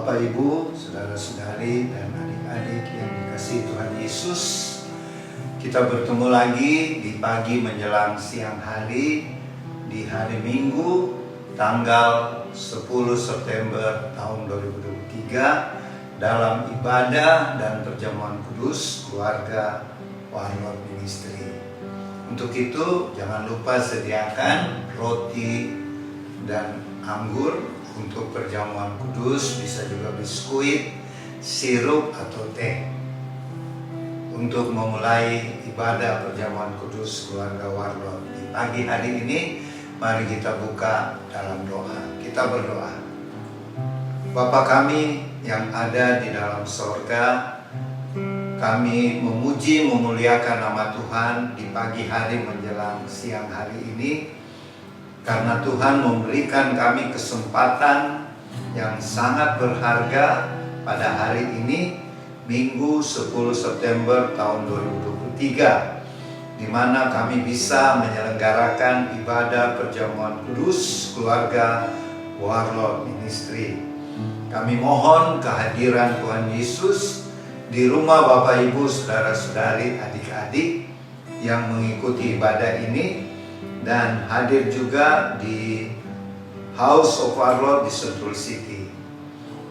Bapak Ibu, saudara-saudari dan adik-adik yang dikasihi Tuhan Yesus, kita bertemu lagi di pagi menjelang siang hari di hari Minggu tanggal 10 September tahun 2023 dalam ibadah dan perjamuan kudus keluarga Warlord Ministry. Untuk itu jangan lupa sediakan roti dan anggur untuk perjamuan kudus, bisa juga biskuit, sirup atau teh. Untuk memulai ibadah perjamuan kudus keluarga Warlord di pagi hari ini, mari kita buka dalam doa. Kita berdoa. Bapa kami yang ada di dalam sorga, kami memuji memuliakan nama Tuhan di pagi hari menjelang siang hari ini, karena Tuhan memberikan kami kesempatan yang sangat berharga pada hari ini, Minggu 10 September tahun 2023, di mana kami bisa menyelenggarakan ibadah perjamuan kudus keluarga Warlord Ministry. Kami mohon kehadiran Tuhan Yesus di rumah Bapak Ibu, saudara-saudari, adik-adik yang mengikuti ibadah ini, dan hadir juga di House of Warlord di Sentul City.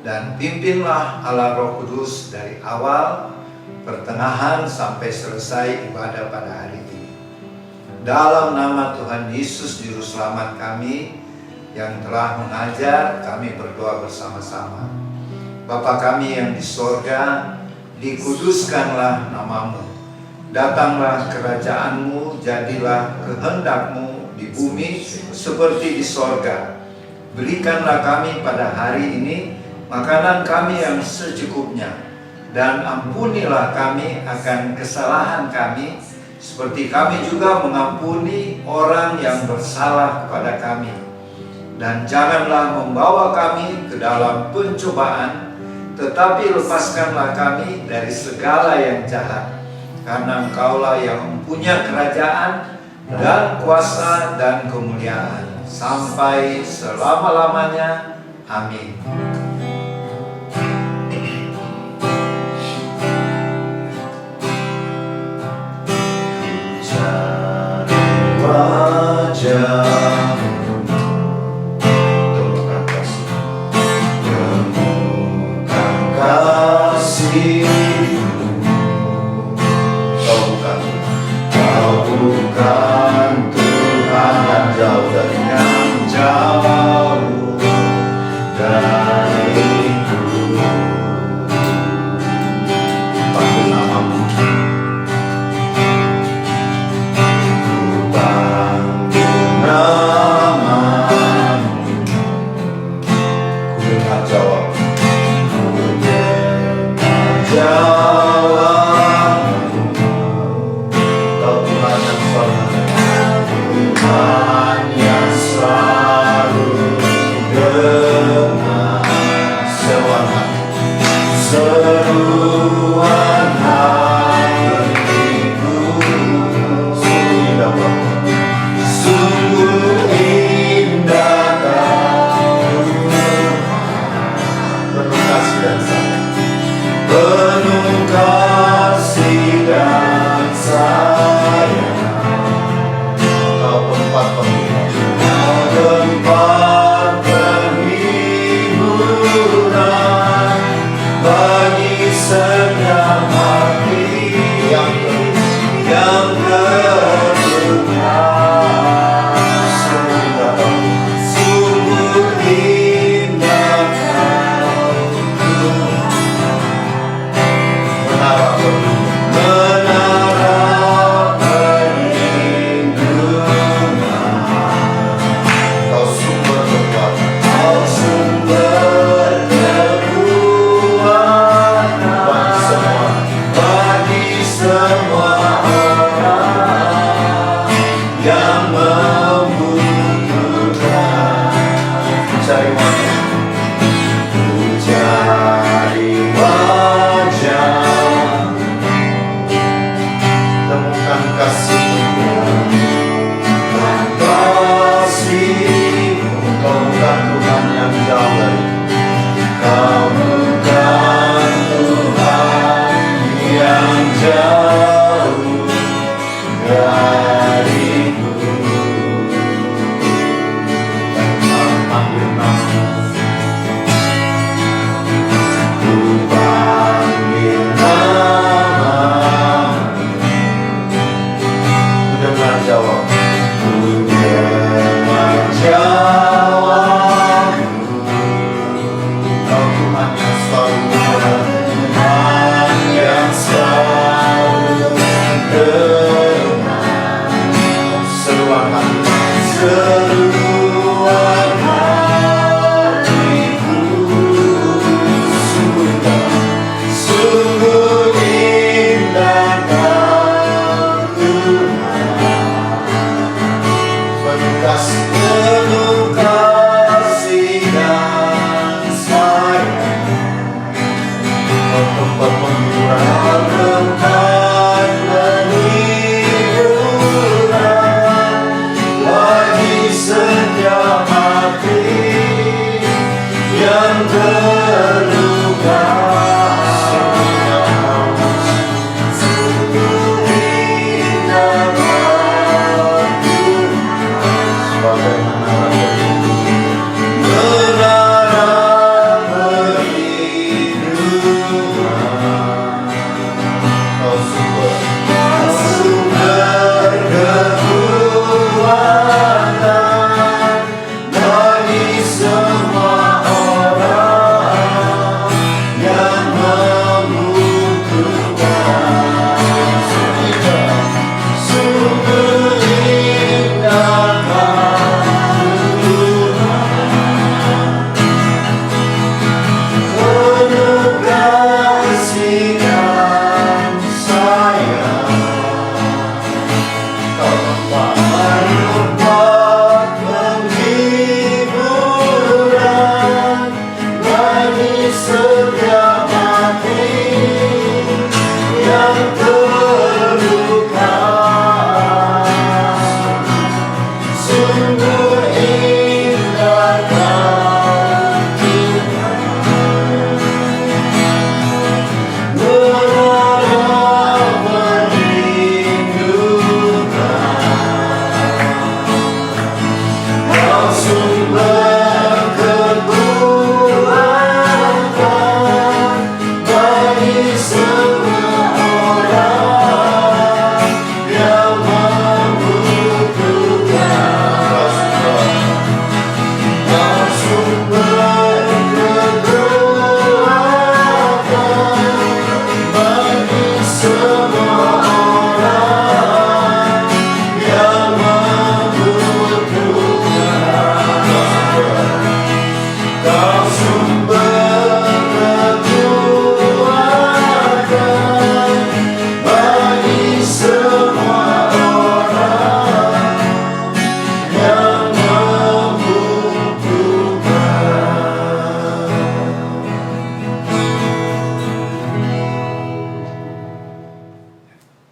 Dan pimpinlah Allah Roh Kudus dari awal, pertengahan sampai selesai ibadah pada hari ini. Dalam nama Tuhan Yesus Juru Selamat kami yang telah mengajar, kami berdoa bersama-sama. Bapa kami yang di sorga, dikuduskanlah namamu. Datanglah kerajaan-Mu, jadilah kehendak-Mu di bumi seperti di sorga. Berikanlah kami pada hari ini makanan kami yang secukupnya, dan ampunilah kami akan kesalahan kami, seperti kami juga mengampuni orang yang bersalah kepada kami. Dan janganlah membawa kami ke dalam pencobaan, tetapi lepaskanlah kami dari segala yang jahat. Karena Engkaulah yang mempunyai kerajaan dan kuasa dan kemuliaan sampai selama-lamanya. Amin. Cari wajah-Mu, temukan kasih. Bukan Tuhan yang jauh dari dariku. Panggil namamu, ku panggil namamu, ku dengar jawab, Tuhan yang selalu dengar seruan hatiku. Sungguh indah Kau,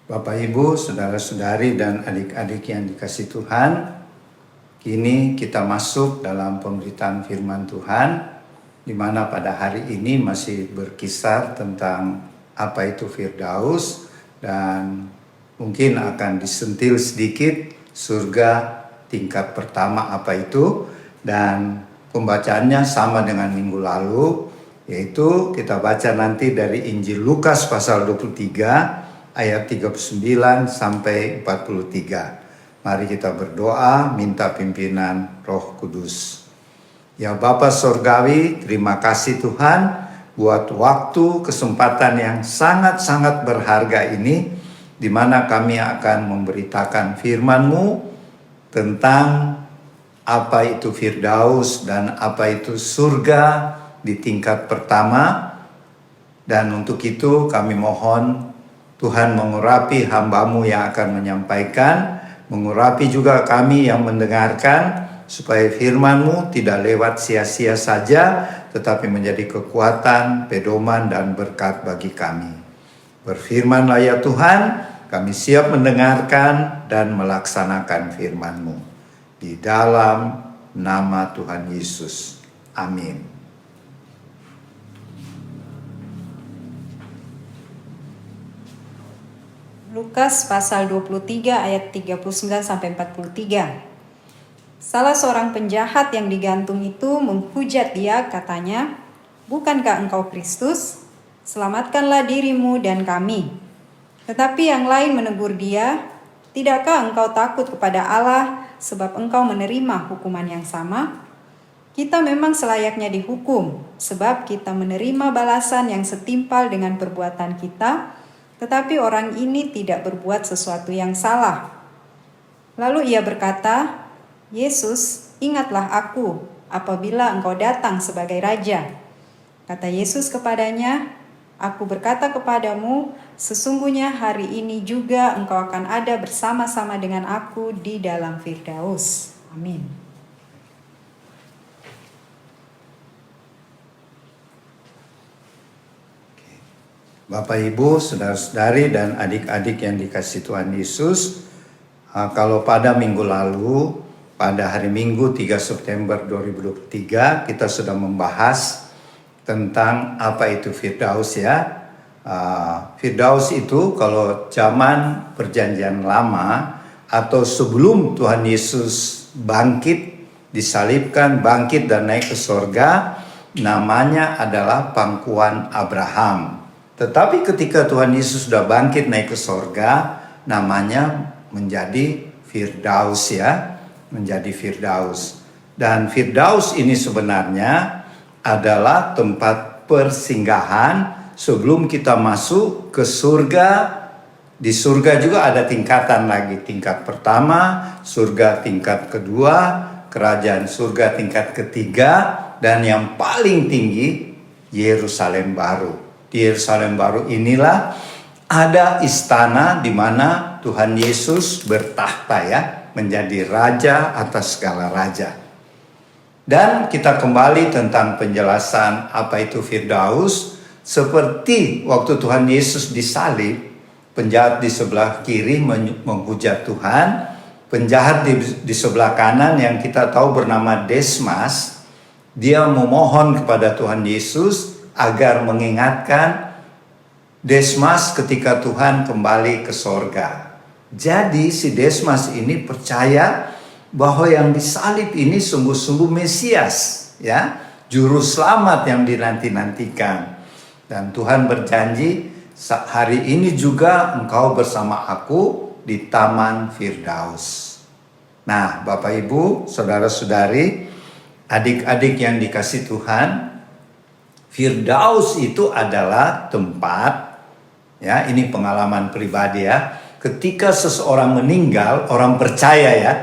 Bapak Ibu, saudara-saudari dan adik-adik yang dikasihi Tuhan, kini kita masuk dalam pemberitaan firman Tuhan, di mana pada hari ini masih berkisar tentang apa itu Firdaus, dan mungkin akan disentil sedikit surga tingkat pertama apa itu, dan pembacaannya sama dengan minggu lalu, yaitu kita baca nanti dari Injil Lukas pasal 23 ayat 39 sampai 43. Mari kita berdoa minta pimpinan Roh Kudus. Ya Bapa Sorgawi, terima kasih Tuhan buat waktu kesempatan yang sangat-sangat berharga ini, di mana kami akan memberitakan firman-Mu tentang apa itu Firdaus dan apa itu surga di tingkat pertama. Dan untuk itu kami mohon Tuhan mengurapi hamba-Mu yang akan menyampaikan, mengurapi juga kami yang mendengarkan, supaya firman-Mu tidak lewat sia-sia saja, tetapi menjadi kekuatan, pedoman, dan berkat bagi kami. Berfirman-Lah ya Tuhan, kami siap mendengarkan dan melaksanakan firman-Mu. Di dalam nama Tuhan Yesus. Amin. Lukas pasal 23 ayat 39 sampai 43. Salah seorang penjahat yang digantung itu menghujat dia, katanya, "Bukankah engkau Kristus? Selamatkanlah dirimu dan kami." Tetapi yang lain menegur dia, "Tidakkah engkau takut kepada Allah sebab engkau menerima hukuman yang sama? Kita memang selayaknya dihukum sebab kita menerima balasan yang setimpal dengan perbuatan kita, tetapi orang ini tidak berbuat sesuatu yang salah." Lalu ia berkata, "Yesus, ingatlah aku apabila engkau datang sebagai raja." Kata Yesus kepadanya, "Aku berkata kepadamu, sesungguhnya hari ini juga engkau akan ada bersama-sama dengan aku di dalam Firdaus." Amin. Bapak Ibu, saudara-saudari dan adik-adik yang dikasihi Tuhan Yesus, kalau pada minggu lalu pada hari Minggu 3 September 2023 kita sudah membahas tentang apa itu Firdaus ya. Firdaus itu kalau zaman perjanjian lama atau sebelum Tuhan Yesus bangkit, disalibkan, bangkit dan naik ke sorga, namanya adalah pangkuan Abraham. Tetapi ketika Tuhan Yesus sudah bangkit naik ke sorga, namanya menjadi Firdaus ya, menjadi Firdaus. Dan Firdaus ini sebenarnya adalah tempat persinggahan sebelum kita masuk ke surga. Di surga juga ada tingkatan lagi. Tingkat pertama, surga tingkat kedua, kerajaan surga tingkat ketiga, dan yang paling tinggi Yerusalem baru. Di Yerusalem baru inilah ada istana di mana Tuhan Yesus bertahta ya, menjadi raja atas segala raja. Dan kita kembali tentang penjelasan apa itu Firdaus. Seperti waktu Tuhan Yesus disalib, penjahat di sebelah kiri menghujat Tuhan, penjahat di sebelah kanan yang kita tahu bernama Desmas, dia memohon kepada Tuhan Yesus agar mengingatkan Desmas ketika Tuhan kembali ke sorga. Jadi si Desmas ini percaya bahwa yang disalib ini sungguh-sungguh Mesias, ya, juru selamat yang dinanti-nantikan. Dan Tuhan berjanji, hari ini juga engkau bersama aku di Taman Firdaus. Nah, Bapak Ibu, saudara-saudari, adik-adik yang dikasih Tuhan, Firdaus itu adalah tempat, ya, ini pengalaman pribadi ya, ketika seseorang meninggal, orang percaya ya,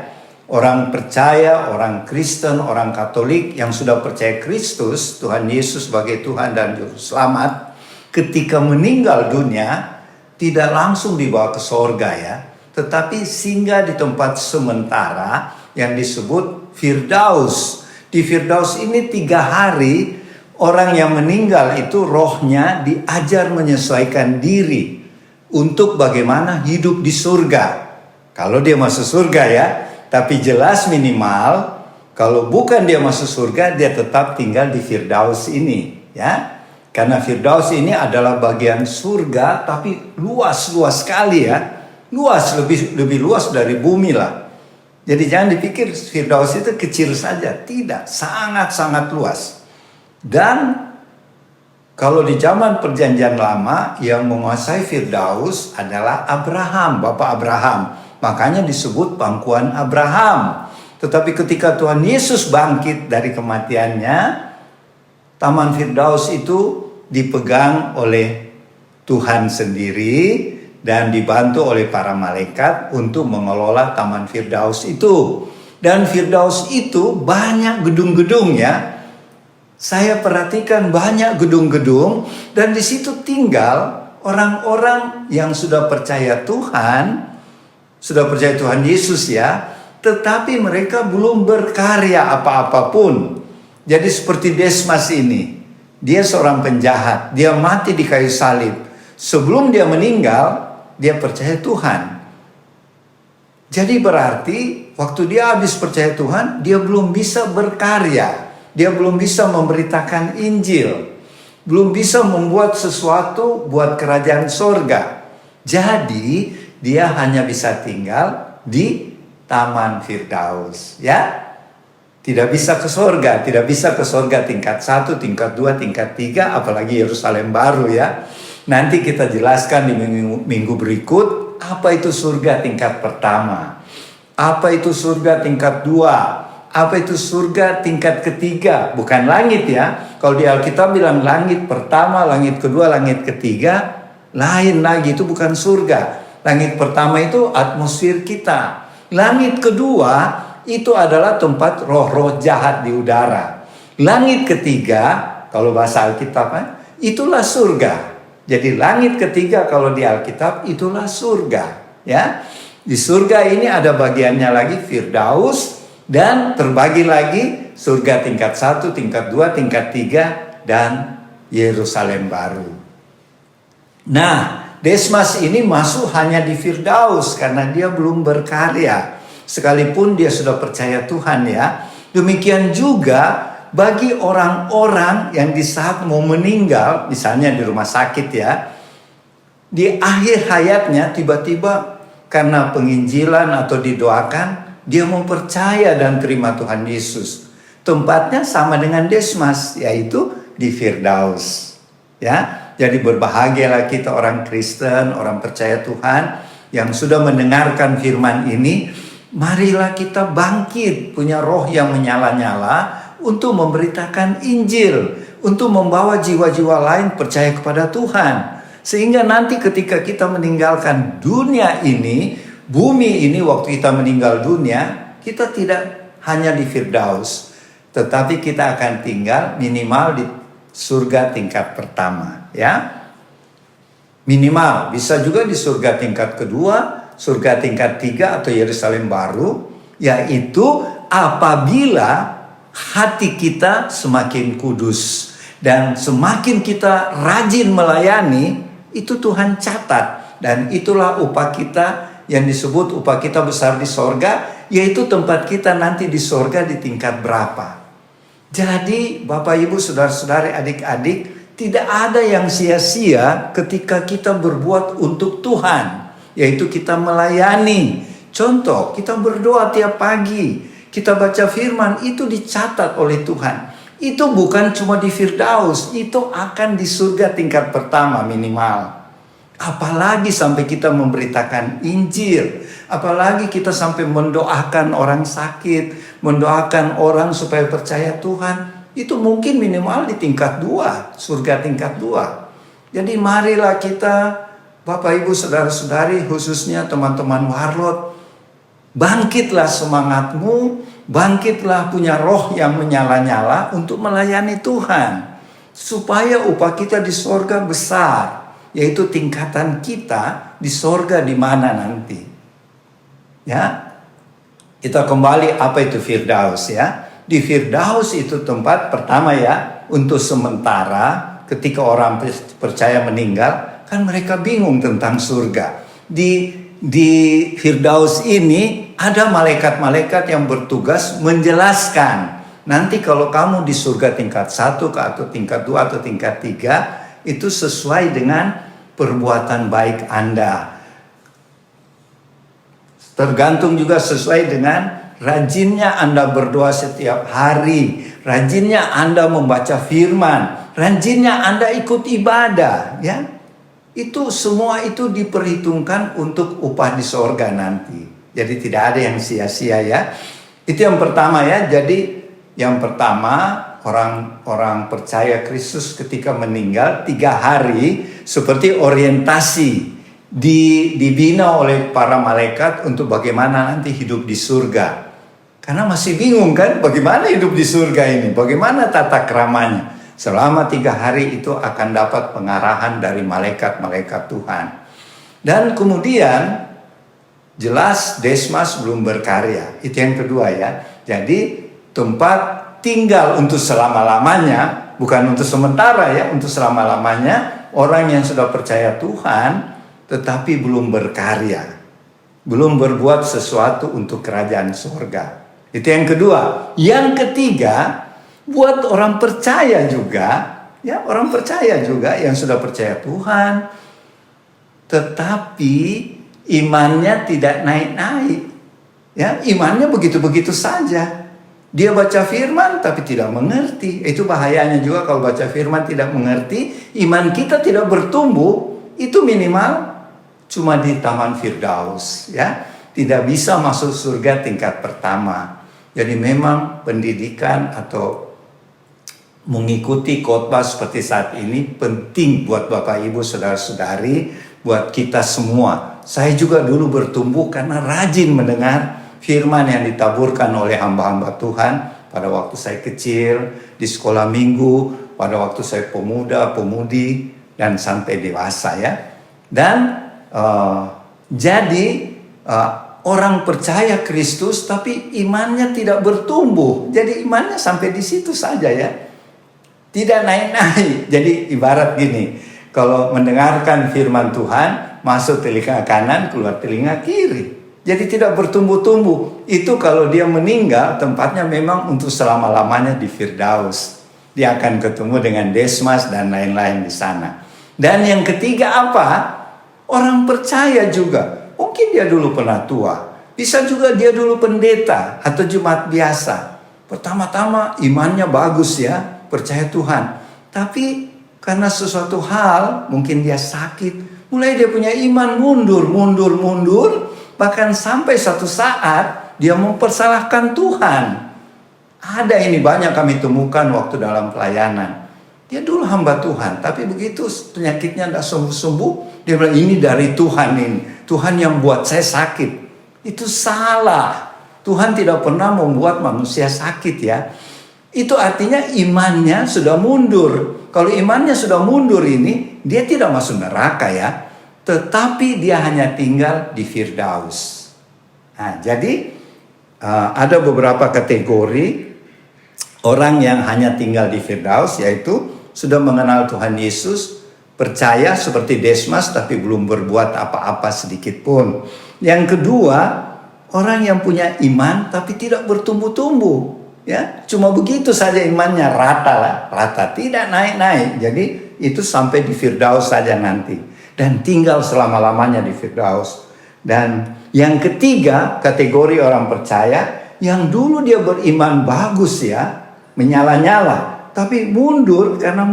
orang percaya, orang Kristen, orang Katolik yang sudah percaya Kristus, Tuhan Yesus sebagai Tuhan dan Juru Selamat, ketika meninggal dunia, tidak langsung dibawa ke sorga ya, tetapi singgah di tempat sementara yang disebut Firdaus. Di Firdaus ini 3 hari, orang yang meninggal itu rohnya diajar menyesuaikan diri untuk bagaimana hidup di surga. Kalau dia masuk surga ya, tapi jelas minimal kalau bukan dia masuk surga, dia tetap tinggal di Firdaus ini ya. Karena Firdaus ini adalah bagian surga tapi luas sekali ya. Luas, lebih luas dari bumi lah. Jadi jangan dipikir Firdaus itu kecil saja, tidak, sangat luas. Dan kalau di zaman perjanjian lama yang menguasai Firdaus adalah Abraham, Bapak Abraham. Makanya disebut pangkuan Abraham. Tetapi ketika Tuhan Yesus bangkit dari kematiannya, Taman Firdaus itu dipegang oleh Tuhan sendiri dan dibantu oleh para malaikat untuk mengelola Taman Firdaus itu. Dan Firdaus itu banyak gedung-gedung ya. Saya perhatikan banyak gedung-gedung dan di situ tinggal orang-orang yang sudah percaya Tuhan, sudah percaya Tuhan Yesus ya, tetapi mereka belum berkarya apa-apapun. Jadi seperti Desmas ini, dia seorang penjahat, dia mati di kayu salib. Sebelum dia meninggal, dia percaya Tuhan. Jadi berarti waktu dia habis percaya Tuhan, dia belum bisa berkarya. Dia belum bisa memberitakan Injil. Belum bisa membuat sesuatu buat kerajaan sorga. Jadi dia hanya bisa tinggal di Taman Firdaus. Ya, tidak bisa ke sorga. Tidak bisa ke sorga tingkat 1, tingkat 2, tingkat 3. Apalagi Yerusalem baru ya. Nanti kita jelaskan di minggu berikut. Apa itu surga tingkat pertama? Apa itu surga tingkat 2? Apa itu surga tingkat ketiga? Bukan langit ya. Kalau di Alkitab bilang langit pertama, langit kedua, langit ketiga. Lain lagi, itu bukan surga. Langit pertama itu atmosfer kita. Langit kedua itu adalah tempat roh-roh jahat di udara. Langit ketiga, kalau bahasa Alkitab itulah surga. Jadi langit ketiga kalau di Alkitab itulah surga. Ya, di surga ini ada bagiannya lagi Firdaus. Dan terbagi lagi surga tingkat 1, tingkat 2, tingkat 3, dan Yerusalem baru. Nah, Desmas ini masuk hanya di Firdaus karena dia belum berkarya. sekalipun dia sudah percaya Tuhan ya. Demikian juga bagi orang-orang yang di saat mau meninggal, misalnya di rumah sakit ya, di akhir hayatnya tiba-tiba karena penginjilan atau didoakan, dia mau percaya dan terima Tuhan Yesus. Tempatnya sama dengan Desmas, yaitu di Firdaus. Ya, jadi berbahagialah kita orang Kristen, orang percaya Tuhan yang sudah mendengarkan firman ini. Marilah kita bangkit, punya roh yang menyala-nyala untuk memberitakan Injil, untuk membawa jiwa-jiwa lain percaya kepada Tuhan. Sehingga nanti ketika kita meninggalkan dunia ini, bumi ini, waktu kita meninggal dunia, kita tidak hanya di Firdaus, tetapi kita akan tinggal minimal di surga tingkat pertama, ya. Minimal, bisa juga di surga tingkat kedua, surga tingkat 3 atau Yerusalem baru, yaitu apabila hati kita semakin kudus dan semakin kita rajin melayani, itu Tuhan catat. Dan itulah upah kita yang disebut upah kita besar di sorga, yaitu tempat kita nanti di sorga di tingkat berapa. Jadi Bapak Ibu saudara-saudari adik-adik, tidak ada yang sia-sia ketika kita berbuat untuk Tuhan, yaitu kita melayani. Contoh, kita berdoa tiap pagi, kita baca firman, itu dicatat oleh Tuhan. Itu bukan cuma di Firdaus, itu akan di surga tingkat pertama minimal. Apalagi sampai kita memberitakan Injil, apalagi kita sampai mendoakan orang sakit, mendoakan orang supaya percaya Tuhan. Itu mungkin minimal di tingkat 2, surga tingkat 2. Jadi marilah kita, Bapak Ibu saudara-saudari, khususnya teman-teman warlot, bangkitlah semangatmu, bangkitlah punya roh yang menyala-nyala untuk melayani Tuhan. Supaya upah kita di sorga besar, yaitu tingkatan kita di sorga di mana nanti. Ya, kita kembali apa itu Firdaus ya. Di Firdaus itu tempat pertama ya, untuk sementara ketika orang percaya meninggal, kan mereka bingung tentang surga. Di Firdaus ini ada malaikat-malaikat yang bertugas menjelaskan. Nanti kalau kamu di surga tingkat 1 atau tingkat 2 atau tingkat 3, itu sesuai dengan perbuatan baik Anda. Tergantung juga sesuai dengan rajinnya Anda berdoa setiap hari, rajinnya Anda membaca firman, rajinnya Anda ikut ibadah, ya. Itu semua itu diperhitungkan untuk upah di sorga nanti. Jadi tidak ada yang sia-sia ya. Itu yang pertama ya. Jadi yang pertama, orang percaya Kristus ketika meninggal 3 hari seperti orientasi dibina oleh para malaikat untuk bagaimana nanti hidup di surga. Karena masih bingung kan bagaimana hidup di surga ini, bagaimana tata keramanya. Selama 3 hari itu akan dapat pengarahan dari malaikat-malaikat Tuhan. Dan kemudian jelas Desmas belum berkarya. Itu yang kedua ya. Jadi tempat tinggal untuk selama-lamanya, bukan untuk sementara ya, untuk selama-lamanya orang yang sudah percaya Tuhan tetapi belum berkarya, belum berbuat sesuatu untuk kerajaan surga. Itu yang kedua. Yang ketiga, buat orang percaya juga, ya orang percaya juga yang sudah percaya Tuhan, tetapi imannya tidak naik-naik, ya imannya begitu-begitu saja. Dia baca firman tapi tidak mengerti. Itu bahayanya juga kalau baca firman tidak mengerti, iman kita tidak bertumbuh. Itu minimal cuma di Taman Firdaus, ya tidak bisa masuk surga tingkat pertama. Jadi memang pendidikan atau mengikuti khotbah seperti saat ini penting buat Bapak Ibu saudara-saudari, buat kita semua. Saya juga dulu bertumbuh karena rajin mendengar firman yang ditaburkan oleh hamba-hamba Tuhan pada waktu saya kecil, di sekolah minggu, pada waktu saya pemuda, pemudi, dan sampai dewasa ya. Dan orang percaya Kristus tapi imannya tidak bertumbuh. Jadi imannya sampai di situ saja ya. Tidak naik-naik. Jadi ibarat gini, kalau mendengarkan firman Tuhan, masuk telinga kanan, keluar telinga kiri. Jadi tidak bertumbuh-tumbuh. Itu kalau dia meninggal, tempatnya memang untuk selama-lamanya di Firdaus. Dia akan ketemu dengan Desmas dan lain-lain di sana. Dan yang ketiga apa? Orang percaya juga. Mungkin dia dulu pernah tua. Bisa juga dia dulu pendeta atau jemaat biasa. Pertama-tama imannya bagus ya, percaya Tuhan. Tapi karena sesuatu hal, mungkin dia sakit. Mulai dia punya iman mundur. Bahkan sampai satu saat dia mempersalahkan Tuhan. Ada ini banyak kami temukan waktu dalam pelayanan. Dia dulu hamba Tuhan, tapi begitu penyakitnya tidak sembuh-sembuh, dia bilang ini dari Tuhan ini. Tuhan yang buat saya sakit. Itu salah. Tuhan tidak pernah membuat manusia sakit ya. Itu artinya imannya sudah mundur. Kalau imannya sudah mundur ini, dia tidak masuk neraka ya. Tetapi dia hanya tinggal di Firdaus. Nah, jadi ada beberapa kategori orang yang hanya tinggal di Firdaus, yaitu sudah mengenal Tuhan Yesus, percaya seperti Desmas tapi belum berbuat apa-apa sedikit pun. Yang kedua, orang yang punya iman tapi tidak bertumbuh-tumbuh, ya, cuma begitu saja imannya, rata, tidak naik-naik. Jadi itu sampai di Firdaus saja nanti. Dan tinggal selama-lamanya di Firdaus. Dan yang ketiga, kategori orang percaya yang dulu dia beriman bagus ya, menyala-nyala, tapi mundur karena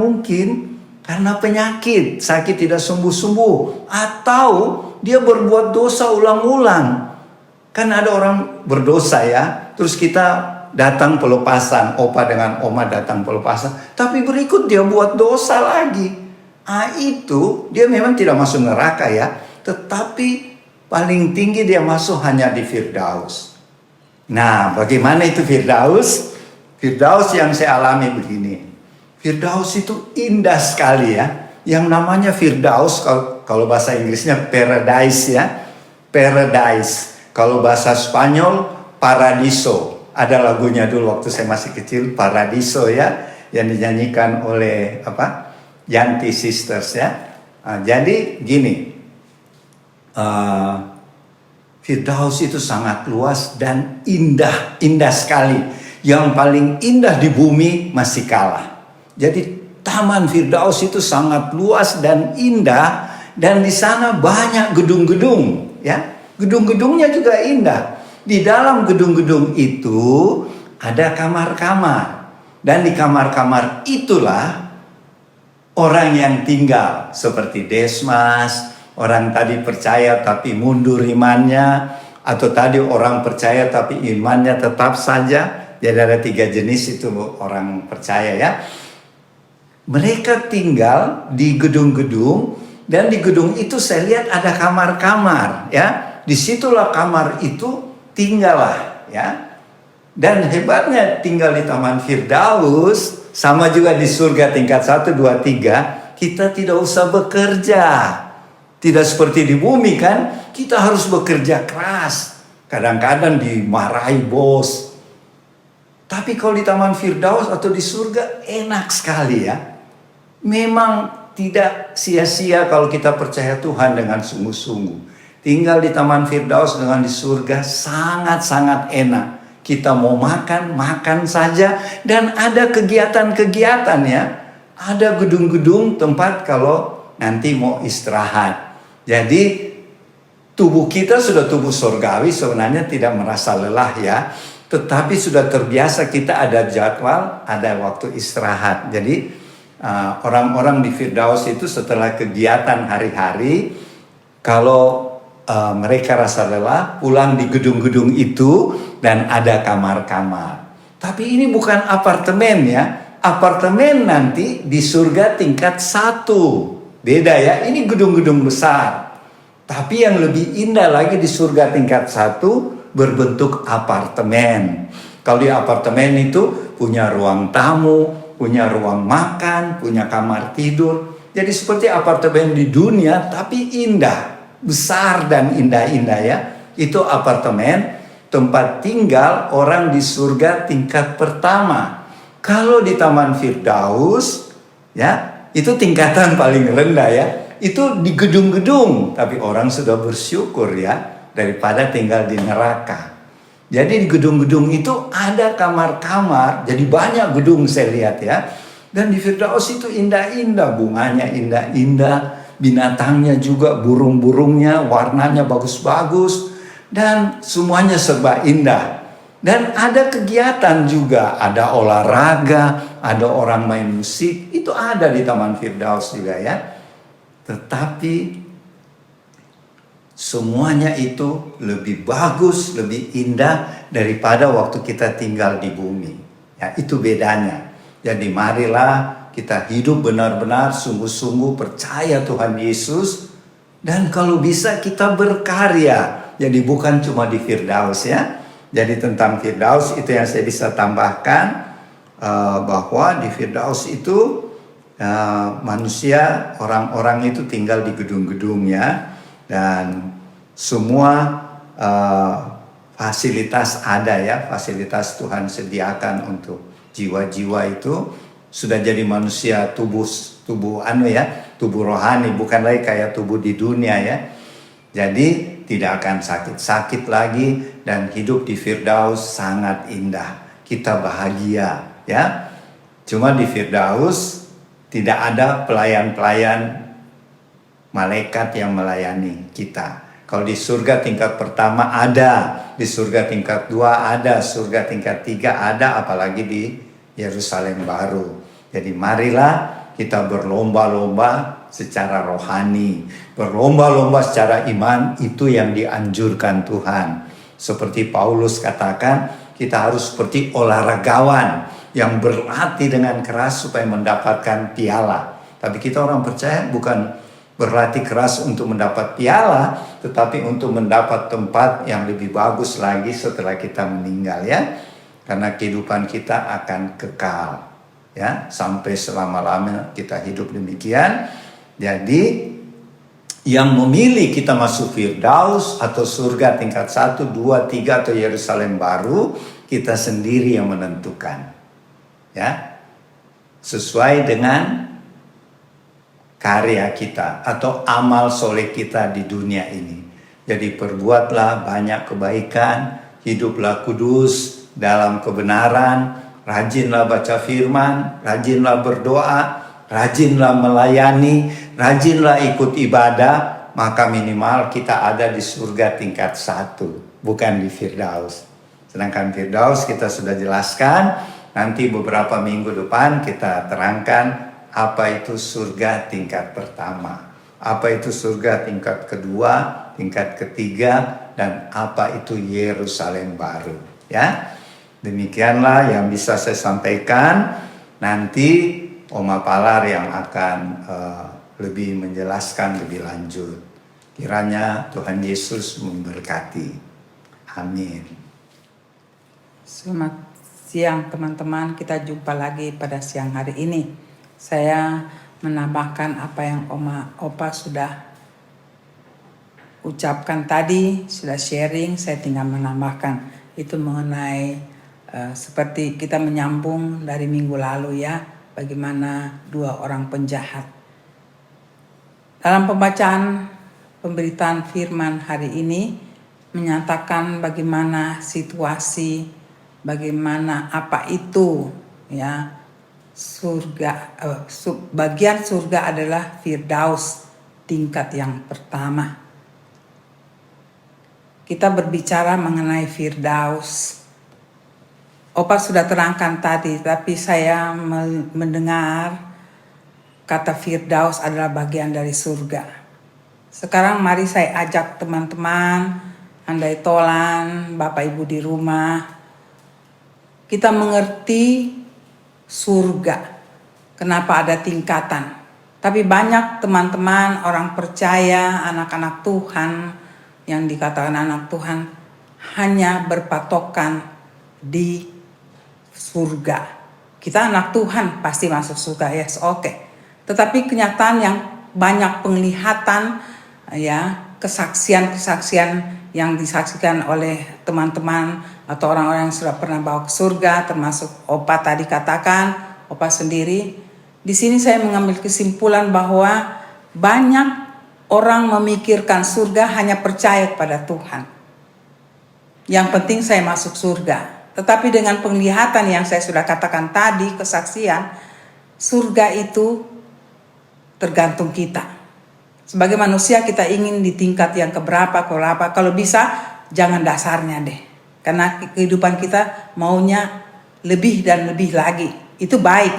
penyakit, sakit tidak sembuh-sembuh, atau dia berbuat dosa ulang-ulang. Kan ada orang berdosa ya, terus kita datang pelepasan, opa dengan oma datang pelepasan, tapi berikut dia buat dosa lagi. Itu dia memang tidak masuk neraka ya, tetapi paling tinggi dia masuk hanya di Firdaus. Nah, bagaimana itu Firdaus? Firdaus yang saya alami begini. Firdaus itu indah sekali ya. Yang namanya Firdaus, kalau bahasa Inggrisnya paradise ya. Paradise. Kalau bahasa Spanyol paradiso. Ada lagunya dulu waktu saya masih kecil, Paradiso ya, yang dinyanyikan oleh Yanti Sisters ya. Jadi gini, Firdaus itu sangat luas dan indah sekali. Yang paling indah di bumi masih kalah. Jadi Taman Firdaus itu sangat luas dan indah, dan di sana banyak gedung-gedung ya. Gedung-gedungnya juga indah. Di dalam gedung-gedung itu ada kamar-kamar, dan di kamar-kamar itulah orang yang tinggal, seperti Desmas, orang tadi percaya tapi mundur imannya, atau tadi orang percaya tapi imannya tetap saja. Jadi ada 3 jenis itu orang percaya ya. Mereka tinggal di gedung-gedung, dan di gedung itu saya lihat ada kamar-kamar ya. Disitulah kamar itu tinggallah ya. Dan hebatnya tinggal di Taman Firdaus, sama juga di surga tingkat 1, 2, 3, kita tidak usah bekerja. Tidak seperti di bumi kan, kita harus bekerja keras. Kadang-kadang dimarahi bos. Tapi kalau di Taman Firdaus atau di surga enak sekali ya. Memang tidak sia-sia kalau kita percaya Tuhan dengan sungguh-sungguh. Tinggal di Taman Firdaus dengan di surga sangat-sangat enak. Kita mau makan saja, dan ada kegiatan-kegiatan ya. Ada gedung-gedung tempat kalau nanti mau istirahat. Jadi tubuh kita sudah tubuh surgawi, sebenarnya tidak merasa lelah ya. Tetapi sudah terbiasa, kita ada jadwal, ada waktu istirahat. Jadi orang-orang di Firdaus itu setelah kegiatan hari-hari, kalau mereka rasa lelah, pulang di gedung-gedung itu, dan ada kamar-kamar. Tapi ini bukan apartemen ya. Apartemen nanti di surga tingkat 1. Beda ya, ini gedung-gedung besar. Tapi yang lebih indah lagi di surga tingkat 1 berbentuk apartemen. Kalau di apartemen itu punya ruang tamu, punya ruang makan, punya kamar tidur. Jadi seperti apartemen di dunia tapi indah. Besar dan indah-indah ya. Itu apartemen, tempat tinggal orang di surga tingkat pertama. Kalau di Taman Firdaus ya, itu tingkatan paling rendah ya. Itu di gedung-gedung, tapi orang sudah bersyukur ya. daripada tinggal di neraka. Jadi di gedung-gedung itu ada kamar-kamar, jadi banyak gedung saya lihat ya. Dan di Firdaus itu indah-indah, bunganya indah-indah, binatangnya juga, burung-burungnya warnanya bagus-bagus, dan semuanya serba indah. Dan ada kegiatan juga, ada olahraga, ada orang main musik, itu ada di Taman Firdaus juga ya. Tetapi semuanya itu lebih bagus, lebih indah daripada waktu kita tinggal di bumi. Ya, itu bedanya. Jadi marilah kita hidup benar-benar sungguh-sungguh percaya Tuhan Yesus. Dan kalau bisa kita berkarya. Jadi bukan cuma di Firdaus ya. Jadi tentang Firdaus itu yang saya bisa tambahkan. Bahwa di Firdaus itu manusia, orang-orang itu tinggal di gedung-gedung ya. Dan semua fasilitas ada ya. Fasilitas Tuhan sediakan untuk jiwa-jiwa itu sudah jadi manusia tubuh rohani, bukan lagi kayak tubuh di dunia ya. Jadi tidak akan sakit-sakit lagi dan hidup di Firdaus sangat indah. Kita bahagia ya. Cuma di Firdaus tidak ada pelayan-pelayan malaikat yang melayani kita. Kalau di surga tingkat pertama ada, di surga tingkat 2 ada, surga tingkat 3 ada, apalagi di Yerusalem baru. Jadi marilah kita berlomba-lomba secara rohani, berlomba-lomba secara iman, itu yang dianjurkan Tuhan. Seperti Paulus katakan, kita harus seperti olahragawan yang berlatih dengan keras supaya mendapatkan piala. Tapi kita orang percaya bukan berlatih keras untuk mendapat piala, tetapi untuk mendapat tempat yang lebih bagus lagi setelah kita meninggal ya. Karena kehidupan kita akan kekal ya, sampai selama-lamanya kita hidup demikian. Jadi yang memilih kita masuk Firdaus atau surga tingkat 1, 2, 3 atau Yerusalem baru, kita sendiri yang menentukan. Ya. Sesuai dengan karya kita atau amal soleh kita di dunia ini. Jadi perbuatlah banyak kebaikan, hiduplah kudus dalam kebenaran, rajinlah baca firman, rajinlah berdoa, rajinlah melayani, rajinlah ikut ibadah, maka minimal kita ada di surga tingkat 1, bukan di Firdaus. Sedangkan Firdaus kita sudah jelaskan, nanti beberapa minggu depan kita terangkan apa itu surga tingkat pertama, apa itu surga tingkat kedua, tingkat ketiga, dan apa itu Yerusalem baru. Ya, demikianlah yang bisa saya sampaikan. Nanti Oma Palar yang akan lebih menjelaskan lebih lanjut. Kiranya Tuhan Yesus memberkati. Amin. Selamat siang teman-teman, kita jumpa lagi pada siang hari ini. Saya menambahkan apa yang Opa sudah ucapkan tadi, sudah sharing, saya tinggal menambahkan itu mengenai seperti kita menyambung dari minggu lalu ya, bagaimana 2 orang penjahat. Dalam pembacaan pemberitaan firman hari ini menyatakan bagaimana situasi, bagaimana apa itu ya surga, bagian surga adalah Firdaus tingkat yang pertama. Kita berbicara mengenai Firdaus. Opa sudah terangkan tadi, tapi saya mendengar kata Firdaus adalah bagian dari surga. Sekarang mari saya ajak teman-teman, andai tolan, Bapak Ibu di rumah, kita mengerti surga. Kenapa ada tingkatan? Tapi banyak teman-teman orang percaya, anak-anak Tuhan yang dikatakan anak Tuhan hanya berpatokan di surga. Kita anak Tuhan pasti masuk surga, yes, oke. Tetapi kenyataan yang banyak penglihatan ya, kesaksian-kesaksian yang disaksikan oleh teman-teman atau orang-orang yang sudah pernah bawa ke surga, termasuk Opa tadi katakan, Opa sendiri. Di sini saya mengambil kesimpulan bahwa banyak orang memikirkan surga hanya percaya kepada Tuhan. Yang penting saya masuk surga. Tetapi dengan penglihatan yang saya sudah katakan tadi, kesaksian, surga itu tergantung kita. Sebagai manusia kita ingin di tingkat yang keberapa. Kalau bisa jangan dasarnya deh. Karena kehidupan kita maunya lebih dan lebih lagi. Itu baik.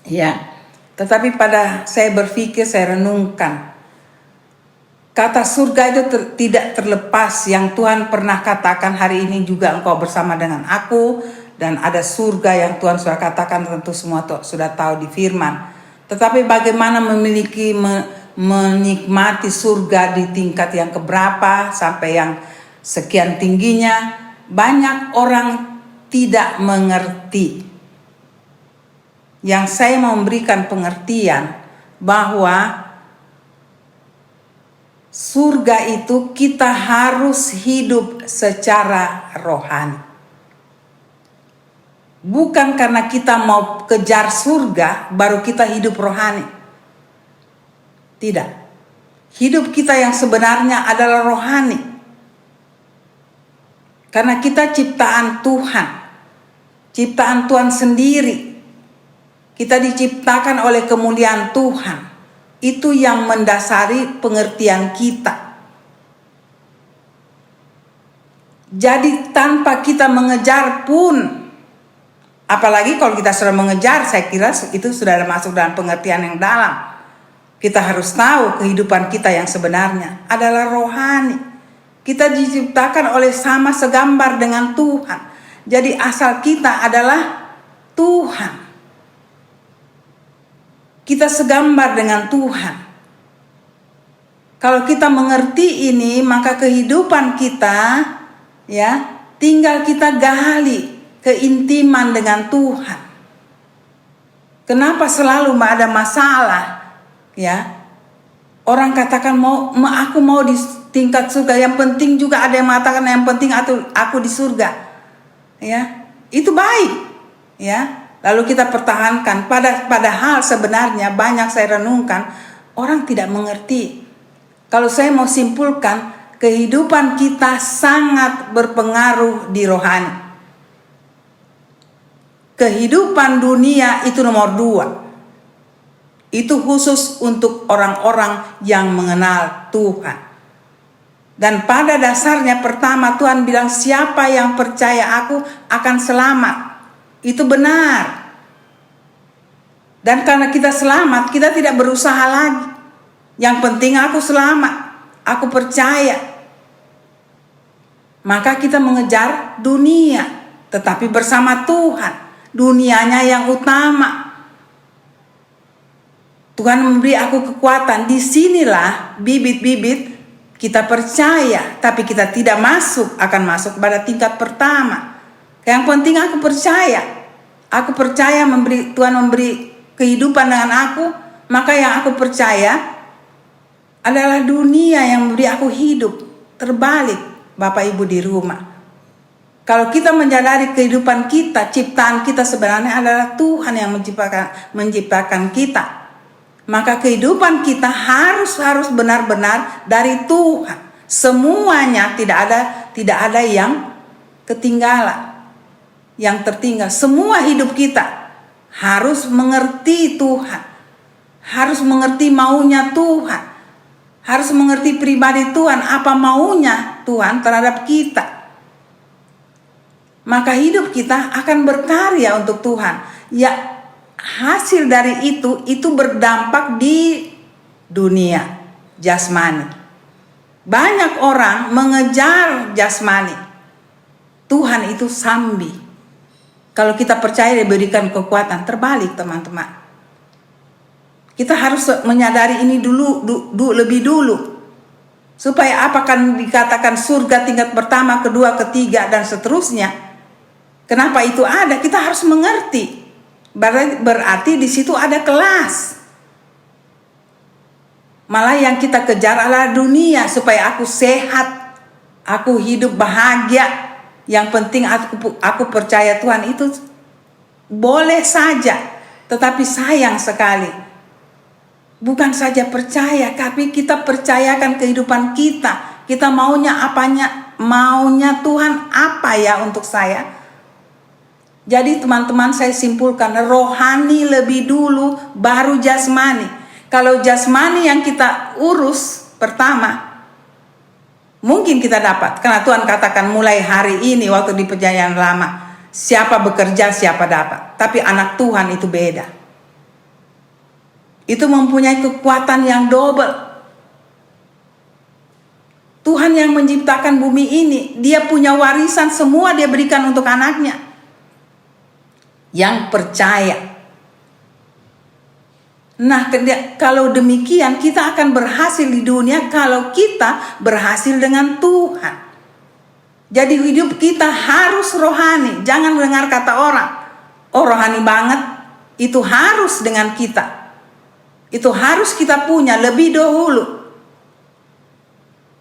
Ya. Tetapi pada saya berpikir, saya renungkan. Kata surga itu tidak terlepas yang Tuhan pernah katakan, hari ini juga engkau bersama dengan aku. Dan ada surga yang Tuhan sudah katakan, tentu semua sudah tahu di firman. Tetapi bagaimana menikmati surga di tingkat yang keberapa sampai yang sekian tingginya, banyak orang tidak mengerti. Yang saya mau memberikan pengertian bahwa surga itu kita harus hidup secara rohani. Bukan karena kita mau kejar surga baru kita hidup rohani. Tidak. Hidup kita yang sebenarnya adalah rohani. Karena kita ciptaan Tuhan. Ciptaan Tuhan sendiri. Kita diciptakan oleh kemuliaan Tuhan. Itu yang mendasari pengertian kita. Jadi tanpa kita mengejar pun, apalagi kalau kita sudah mengejar, saya kira itu sudah masuk dalam pengertian yang dalam. Kita harus tahu kehidupan kita yang sebenarnya adalah rohani. Kita diciptakan oleh sama segambar dengan Tuhan. Jadi asal kita adalah Tuhan. Kita segambar dengan Tuhan. Kalau kita mengerti ini, maka kehidupan kita ya tinggal kita gali keintiman dengan Tuhan. Kenapa selalu ada masalah? Ya, orang katakan aku mau di tingkat surga. Yang penting juga ada yang mengatakan yang penting aku di surga. Ya, itu baik. Ya, lalu kita pertahankan. Padahal sebenarnya banyak saya renungkan orang tidak mengerti. Kalau saya mau simpulkan, kehidupan kita sangat berpengaruh di rohani. Kehidupan dunia itu nomor 2. Itu khusus untuk orang-orang yang mengenal Tuhan. Dan pada dasarnya pertama Tuhan bilang siapa yang percaya aku akan selamat. Itu benar. Dan karena kita selamat, kita tidak berusaha lagi. Yang penting aku selamat. Aku percaya. Maka kita mengejar dunia. Tetapi bersama Tuhan. Dunianya yang utama. Tuhan memberi aku kekuatan. Disinilah bibit-bibit kita percaya. Tapi kita tidak akan masuk pada tingkat pertama. Yang penting aku percaya. Aku percaya Tuhan memberi kehidupan dengan aku. Maka yang aku percaya adalah dunia yang memberi aku hidup. Terbalik Bapak Ibu di rumah. Kalau kita menyadari kehidupan kita, ciptaan kita sebenarnya adalah Tuhan yang menciptakan kita. Maka kehidupan kita harus benar-benar dari Tuhan. Semuanya tidak ada yang ketinggalan. Yang tertinggal. Semua hidup kita harus mengerti Tuhan. Harus mengerti maunya Tuhan. Harus mengerti pribadi Tuhan, apa maunya Tuhan terhadap kita. Maka hidup kita akan berkarya untuk Tuhan. Ya, hasil dari itu berdampak di dunia jasmani. Banyak orang mengejar jasmani. Tuhan itu sambi. Kalau kita percaya diberikan kekuatan, terbalik teman-teman. Kita harus menyadari ini lebih dulu. Supaya apakah dikatakan surga tingkat pertama, kedua, ketiga, dan seterusnya. Kenapa itu ada? Kita harus mengerti. Berarti di situ ada kelas. Malah yang kita kejar adalah dunia. Supaya aku sehat. Aku hidup bahagia. Yang penting aku percaya Tuhan itu boleh saja. Tetapi sayang sekali. Bukan saja percaya, tapi kita percayakan kehidupan kita. Kita maunya Tuhan apa ya untuk saya? Jadi teman-teman, saya simpulkan, rohani lebih dulu baru jasmani. Kalau jasmani yang kita urus pertama, mungkin kita dapat. Karena Tuhan katakan mulai hari ini waktu di perjanjian lama, siapa bekerja siapa dapat. Tapi anak Tuhan itu beda. Itu mempunyai kekuatan yang double. Tuhan yang menciptakan bumi ini, dia punya warisan semua dia berikan untuk anaknya. Yang percaya. Nah, kalau demikian kita akan berhasil di dunia kalau kita berhasil dengan Tuhan. Jadi hidup kita harus rohani. Jangan mendengar kata orang, oh rohani banget, itu harus dengan kita. Itu harus kita punya lebih dahulu.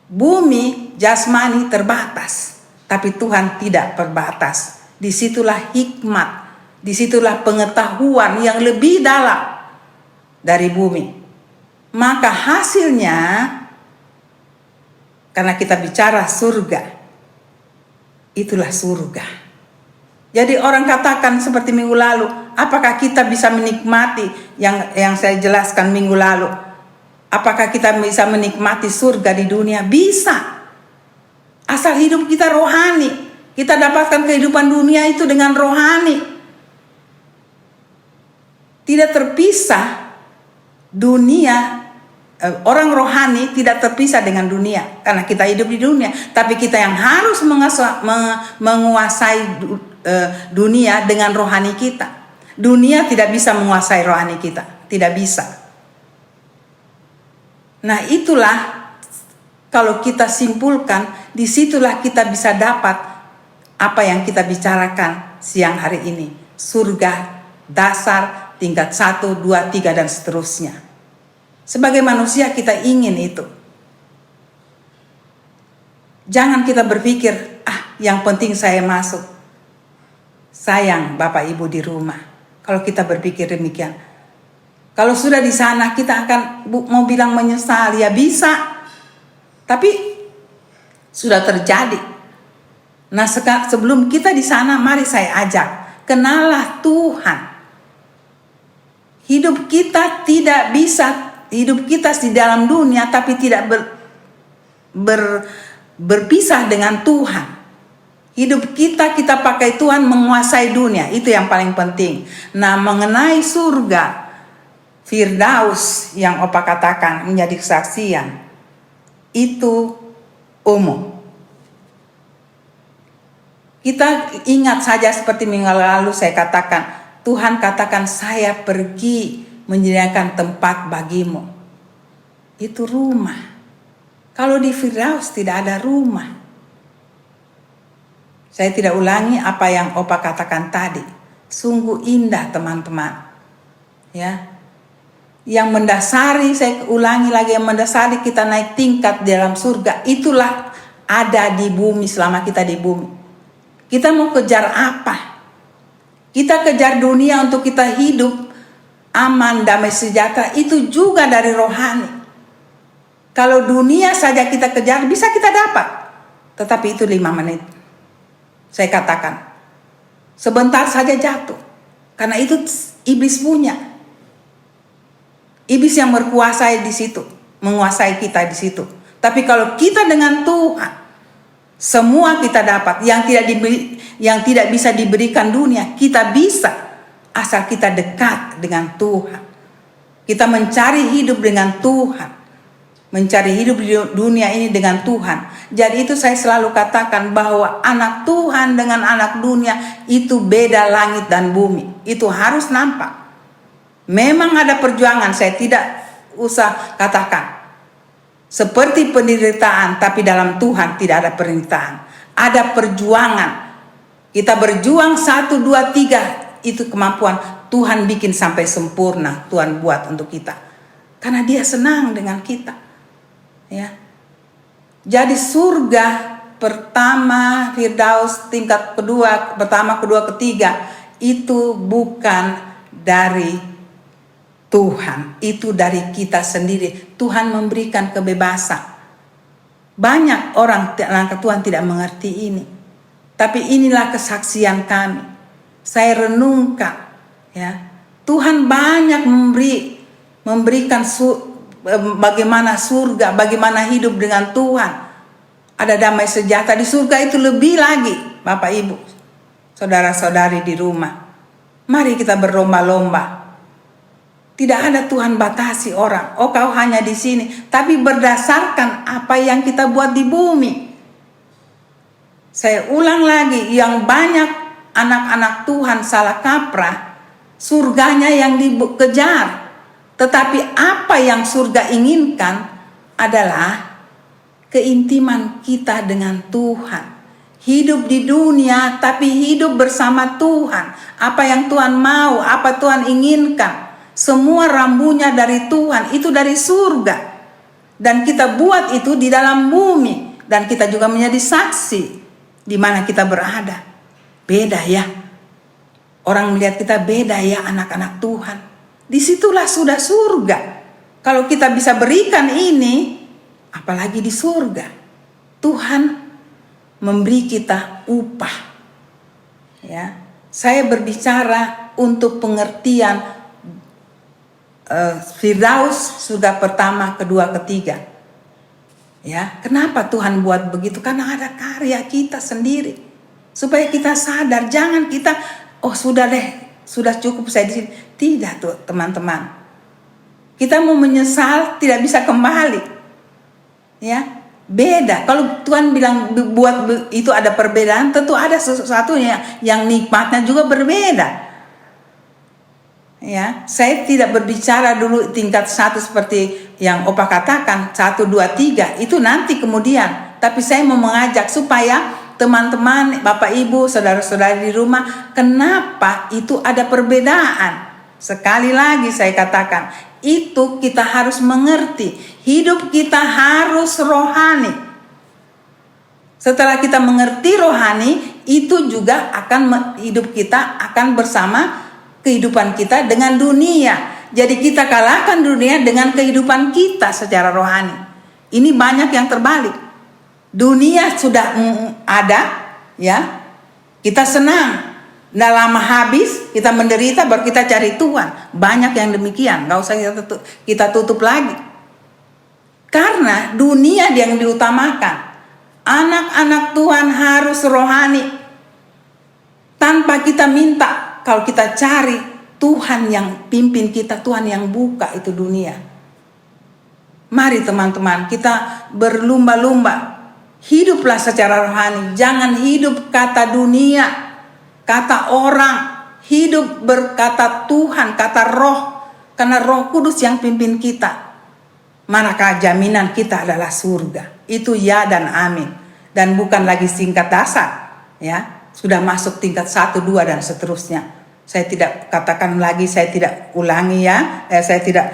Bumi jasmani terbatas, tapi Tuhan tidak terbatas. Disitulah hikmat, disitulah pengetahuan yang lebih dalam dari bumi. Maka hasilnya, karena kita bicara surga, itulah surga. Jadi orang katakan seperti minggu lalu, apakah kita bisa menikmati yang saya jelaskan minggu lalu? Apakah kita bisa menikmati surga di dunia? Bisa. Asal hidup kita rohani. Kita dapatkan kehidupan dunia itu dengan rohani. Tidak terpisah dunia. Orang rohani tidak terpisah dengan dunia. Karena kita hidup di dunia. Tapi kita yang harus menguasai dunia dengan rohani kita. Dunia tidak bisa menguasai rohani kita, tidak bisa. Nah, itulah kalau kita simpulkan, disitulah kita bisa dapat apa yang kita bicarakan siang hari ini. Surga dasar tingkat 1, 2, 3 dan seterusnya. Sebagai manusia kita ingin itu. Jangan kita berpikir, yang penting saya masuk. Sayang Bapak Ibu di rumah. Kalau kita berpikir demikian. Kalau sudah di sana kita akan mau bilang menyesal, ya bisa. Tapi sudah terjadi. Nah, sebelum kita di sana, mari saya ajak, kenalah Tuhan. Hidup kita tidak bisa, hidup kita di dalam dunia tapi tidak berpisah dengan Tuhan. Hidup kita pakai Tuhan menguasai dunia. Itu yang paling penting. Nah, mengenai surga Firdaus yang Opa katakan menjadi kesaksian, itu umum. Kita ingat saja seperti minggu lalu saya katakan, Tuhan katakan saya pergi menyediakan tempat bagimu. Itu rumah. Kalau di Firdaus tidak ada rumah. Saya tidak ulangi apa yang Opa katakan tadi. Sungguh indah teman-teman. Ya. Yang mendasari, saya ulangi lagi, yang mendasari kita naik tingkat dalam surga, itulah ada di bumi selama kita di bumi. Kita mau kejar apa? Kita kejar dunia untuk kita hidup aman, damai, sejahtera, itu juga dari rohani. Kalau dunia saja kita kejar, bisa kita dapat. Tetapi itu 5 menit. Saya katakan, sebentar saja jatuh. Karena itu iblis punya. Iblis yang berkuasa di situ, menguasai kita di situ. Tapi kalau kita dengan Tuhan, semua kita dapat. Yang tidak bisa diberikan dunia, kita bisa. Asal kita dekat dengan Tuhan. Kita mencari hidup dengan Tuhan. Mencari hidup di dunia ini dengan Tuhan. Jadi itu saya selalu katakan bahwa anak Tuhan dengan anak dunia itu beda langit dan bumi. Itu harus nampak. Memang ada perjuangan, saya tidak usah katakan. Seperti penderitaan, tapi dalam Tuhan tidak ada penderitaan. Ada perjuangan. Kita berjuang 1, 2, 3. Itu kemampuan Tuhan bikin sampai sempurna. Tuhan buat untuk kita. Karena dia senang dengan kita. Ya. Jadi surga pertama, Firdaus tingkat kedua, pertama, kedua, ketiga, itu bukan dari Tuhan, itu dari kita sendiri. Tuhan memberikan kebebasan. Banyak orang anak Tuhan tidak mengerti ini. Tapi inilah kesaksian kami. Saya renungkan, ya. Tuhan banyak memberikan bagaimana surga, bagaimana hidup dengan Tuhan. Ada damai sejahtera di surga, itu lebih lagi, Bapak Ibu, saudara-saudari di rumah. Mari kita berlomba-lomba. Tidak ada Tuhan batasi orang. Oh, kau hanya di sini. Tapi berdasarkan apa yang kita buat di bumi. Saya ulang lagi, yang banyak anak-anak Tuhan salah kaprah, surganya yang dikejar. Tetapi apa yang surga inginkan adalah keintiman kita dengan Tuhan. Hidup di dunia tapi hidup bersama Tuhan. Apa yang Tuhan mau, apa Tuhan inginkan. Semua rambunya dari Tuhan, itu dari surga. Dan kita buat itu di dalam bumi. Dan kita juga menjadi saksi di mana kita berada. Beda ya. Orang melihat kita beda ya, anak-anak Tuhan. Disitulah sudah surga. Kalau kita bisa berikan ini, apalagi di surga. Tuhan memberi kita upah. Ya, saya berbicara untuk pengertian Firdaus surga pertama, kedua, ketiga. Ya, kenapa Tuhan buat begitu? Karena ada karya kita sendiri. Supaya kita sadar, jangan kita, oh sudah deh, sudah cukup saya di sini. Tidak tuh teman-teman. Kita mau menyesal tidak bisa kembali. Ya, beda. Kalau Tuhan bilang buat itu ada perbedaan, tentu ada sesuatu yang nikmatnya juga berbeda. Ya, saya tidak berbicara dulu tingkat 1 seperti yang Opa katakan 1, 2, 3 itu nanti kemudian. Tapi saya mau mengajak supaya teman-teman, Bapak Ibu, saudara-saudari di rumah, kenapa itu ada perbedaan? Sekali lagi saya katakan, itu kita harus mengerti. Hidup kita harus rohani. Setelah kita mengerti rohani, itu juga akan hidup kita akan bersama kehidupan kita dengan dunia. Jadi kita kalahkan dunia dengan kehidupan kita secara rohani. Ini banyak yang terbalik. Dunia sudah ada, ya. Kita senang. Nggak lama habis, kita menderita baru kita cari Tuhan. Banyak yang demikian. Nggak usah kita tutup lagi. Karena dunia yang diutamakan. Anak-anak Tuhan harus rohani. Tanpa kita minta. Kalau kita cari Tuhan yang pimpin kita, Tuhan yang buka itu dunia. Mari teman-teman, kita berlumba-lumba. Hiduplah secara rohani. Jangan hidup kata dunia, kata orang. Hidup berkata Tuhan, kata roh. Karena Roh Kudus yang pimpin kita. Manakah jaminan kita adalah surga. Itu ya dan amin. Dan bukan lagi tingkat dasar. Ya, sudah masuk tingkat 1, 2 dan seterusnya. Saya tidak katakan lagi, saya tidak ulangi ya. Saya tidak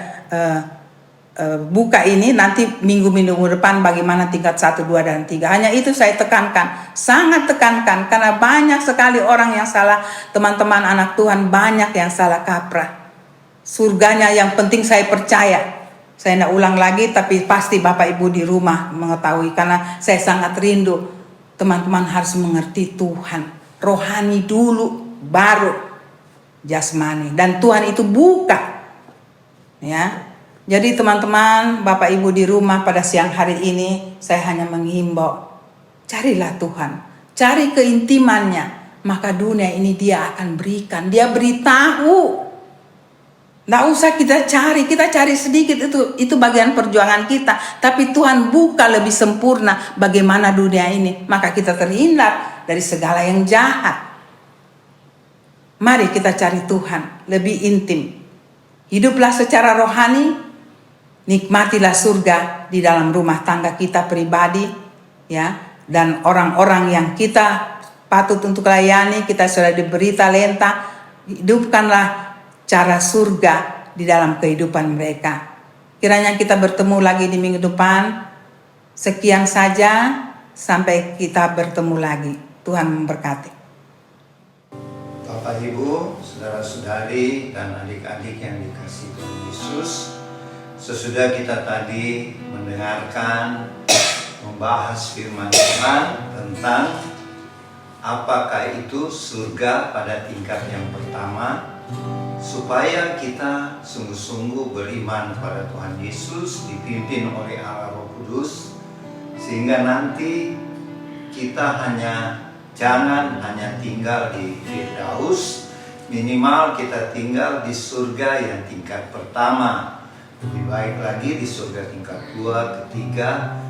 buka ini nanti minggu-minggu depan bagaimana tingkat 1, 2 dan 3. Hanya itu saya tekankan, sangat tekankan karena banyak sekali orang yang salah, teman-teman anak Tuhan banyak yang salah kaprah. Surganya yang penting saya percaya. Saya tidak ulang lagi tapi pasti Bapak Ibu di rumah mengetahui karena saya sangat rindu. Teman-teman harus mengerti Tuhan. Rohani dulu baru jasmani, dan Tuhan itu buka ya. Jadi teman-teman, Bapak Ibu di rumah pada siang hari ini saya hanya menghimbau, carilah Tuhan, cari keintimannya, maka dunia ini dia akan berikan, dia beritahu. Nggak usah kita cari sedikit, itu bagian perjuangan kita, tapi Tuhan buka lebih sempurna bagaimana dunia ini, maka kita terhindar dari segala yang jahat. Mari kita cari Tuhan lebih intim. Hiduplah secara rohani. Nikmatilah surga di dalam rumah tangga kita pribadi. Ya, dan orang-orang yang kita patut untuk layani. Kita sudah diberi talenta. Hidupkanlah cara surga di dalam kehidupan mereka. Kiranya kita bertemu lagi di minggu depan. Sekian saja. Sampai kita bertemu lagi. Tuhan memberkati. Bapak Ibu, saudara-saudari dan adik-adik yang dikasihi Tuhan Yesus, sesudah kita tadi mendengarkan membahas firman Tuhan tentang apakah itu surga pada tingkat yang pertama, supaya kita sungguh-sungguh beriman pada Tuhan Yesus, dipimpin oleh Allah Roh Kudus, sehingga nanti kita jangan hanya tinggal di Firdaus, minimal kita tinggal di surga yang tingkat pertama. Lebih baik lagi di surga tingkat 2, ketiga,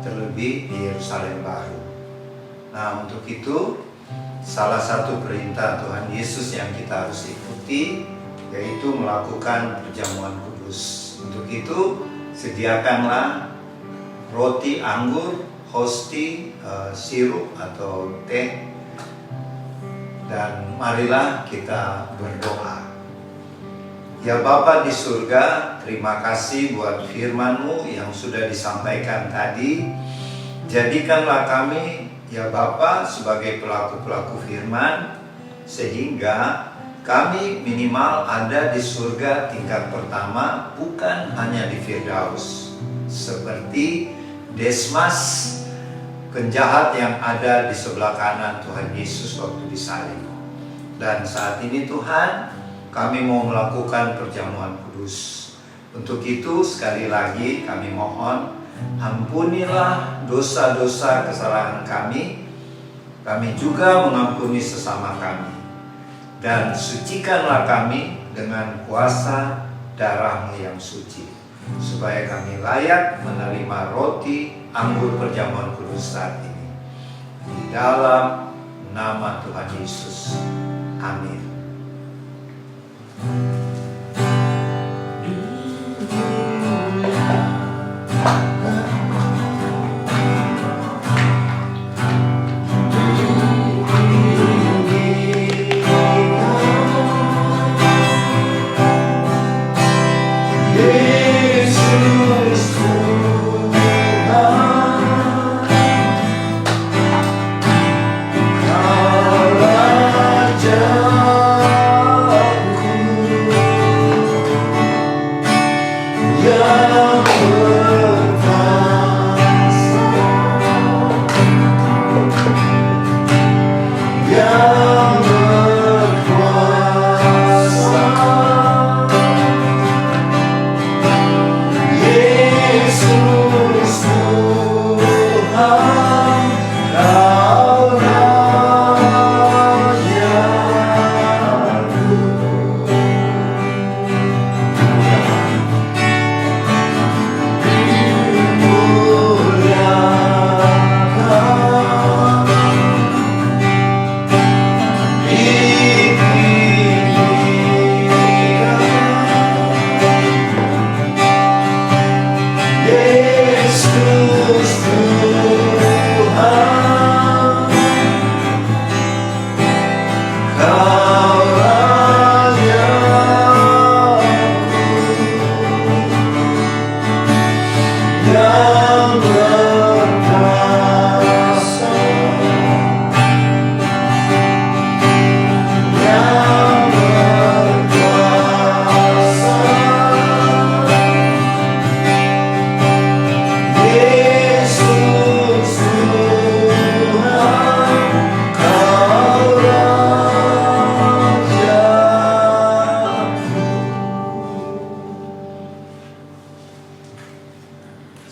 terlebih di Yerusalem baru. Nah, untuk itu salah satu perintah Tuhan Yesus yang kita harus ikuti yaitu melakukan perjamuan kudus. Untuk itu sediakanlah roti, anggur, hosti, sirup atau teh, dan marilah kita berdoa. Ya Bapa di surga, terima kasih buat firman-Mu yang sudah disampaikan tadi. Jadikanlah kami, ya Bapa, sebagai pelaku-pelaku firman, sehingga kami minimal ada di surga tingkat pertama, bukan hanya di Firdaus, seperti Desmas, penjahat yang ada di sebelah kanan Tuhan Yesus waktu disalib. Dan saat ini Tuhan, kami mau melakukan perjamuan kudus. Untuk itu sekali lagi kami mohon, ampunilah dosa-dosa kesalahan kami. Kami juga mengampuni sesama kami. Dan sucikanlah kami dengan kuasa darah-Mu yang suci, supaya kami layak menerima roti, anggur perjamuan kudus saat ini. Di dalam nama Tuhan Yesus. Amin.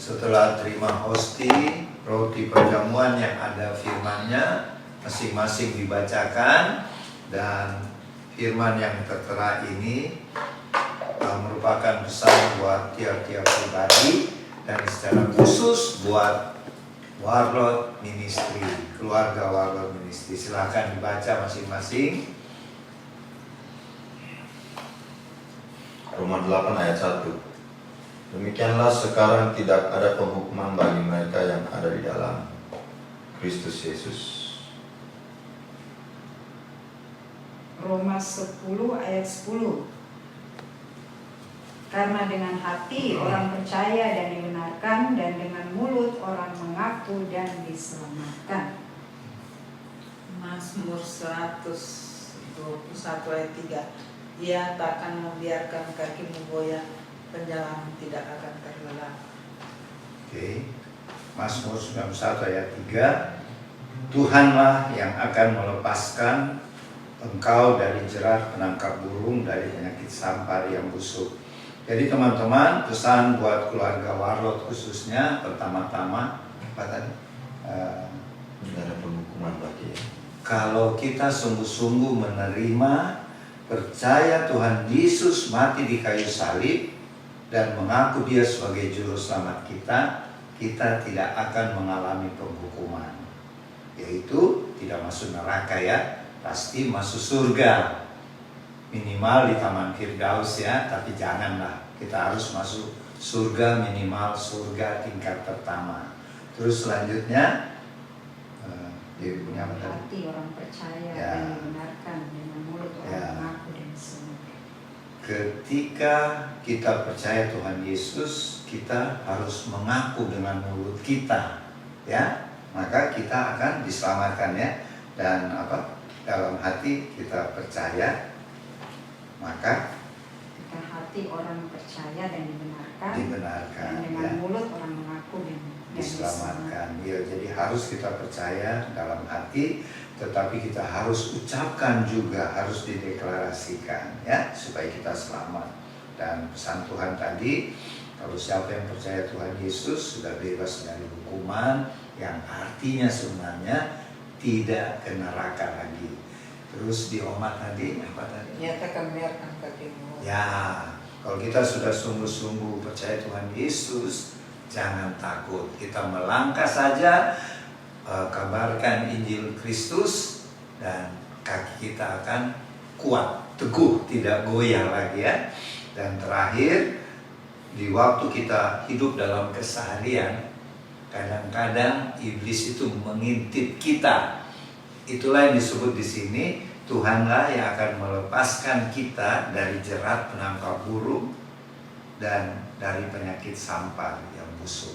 Setelah terima hosti, roti perjamuan yang ada firman-Nya, masing-masing dibacakan, dan firman yang tertera ini merupakan pesan buat tiap-tiap pribadi dan secara khusus buat Warlord Ministry, keluarga Warlord Ministry. Silakan dibaca masing-masing. Roma 8 ayat 1. Demikianlah sekarang tidak ada penghukuman bagi mereka yang ada di dalam Kristus Yesus. Roma 10 ayat 10. Karena dengan hati orang percaya dan dibenarkan, dan dengan mulut orang mengaku dan diselamatkan. Mazmur 112 21 ayat 3. Ia tak akan membiarkan kakimu goyah, penjalan tidak akan terlelap. Oke. Mazmur 91 ayat 3. Tuhanlah yang akan melepaskan engkau dari jerat penangkap burung, dari penyakit sampar yang busuk. Jadi teman-teman, pesan buat keluarga Warlot khususnya, pertama-tama apa tadi? Tidak ada penghukuman bagi Kalau kita sungguh-sungguh menerima, percaya Tuhan Yesus mati di kayu salib dan mengaku Dia sebagai juru selamat kita, kita tidak akan mengalami penghukuman, yaitu tidak masuk neraka ya, pasti masuk surga. Minimal di Taman Firdaus ya, tapi janganlah, kita harus masuk surga, minimal surga tingkat pertama. Terus selanjutnya dia punya apa tadi? Hati orang percaya Ya. dan dibenarkan, dengan mulut orang Ya. mengaku dan semua. Ketika kita percaya Tuhan Yesus, kita harus mengaku dengan mulut kita, ya, maka kita akan diselamatkan ya. Dan dalam hati kita percaya, maka Ketika hati orang percaya dan dibenarkan, dibenarkan dan dengan ya, mulut orang mengaku dan diselamatkan. Ya, jadi harus kita percaya dalam hati, tetapi kita harus ucapkan juga, harus dideklarasikan ya, supaya kita selamat. Dan pesan Tuhan tadi, kalau siapa yang percaya Tuhan Yesus sudah bebas dari hukuman, yang artinya sebenarnya tidak ke neraka lagi. Terus di Omat tadi apa tadi? Ia tak akan membiarkan kakimu. Ya, kalau kita sudah sungguh-sungguh percaya Tuhan Yesus, jangan takut. Kita melangkah saja, kabarkan Injil Kristus, dan kaki kita akan kuat, teguh, tidak goyah lagi ya. Dan terakhir, di waktu kita hidup dalam keseharian, kadang-kadang iblis itu mengintip kita. Itulah yang disebut di sini, Tuhanlah yang akan melepaskan kita dari jerat penangkap burung dan dari penyakit sampar yang busuk.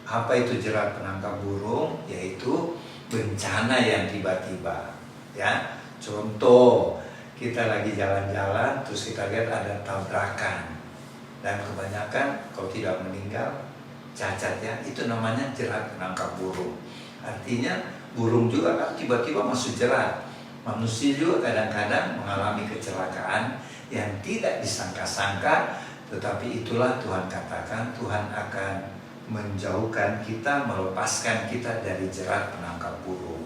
Apa itu jerat penangkap burung? Yaitu bencana yang tiba-tiba. Ya, contoh, kita lagi jalan-jalan, terus kita lihat ada tabrakan, dan kebanyakan kalau tidak meninggal cacat ya, itu namanya jerat penangkap burung. Artinya burung juga kan tiba-tiba masuk jerat. Manusia juga kadang-kadang mengalami kecelakaan yang tidak disangka-sangka, tetapi itulah Tuhan katakan, Tuhan akan menjauhkan kita, melepaskan kita dari jerat penangkap burung.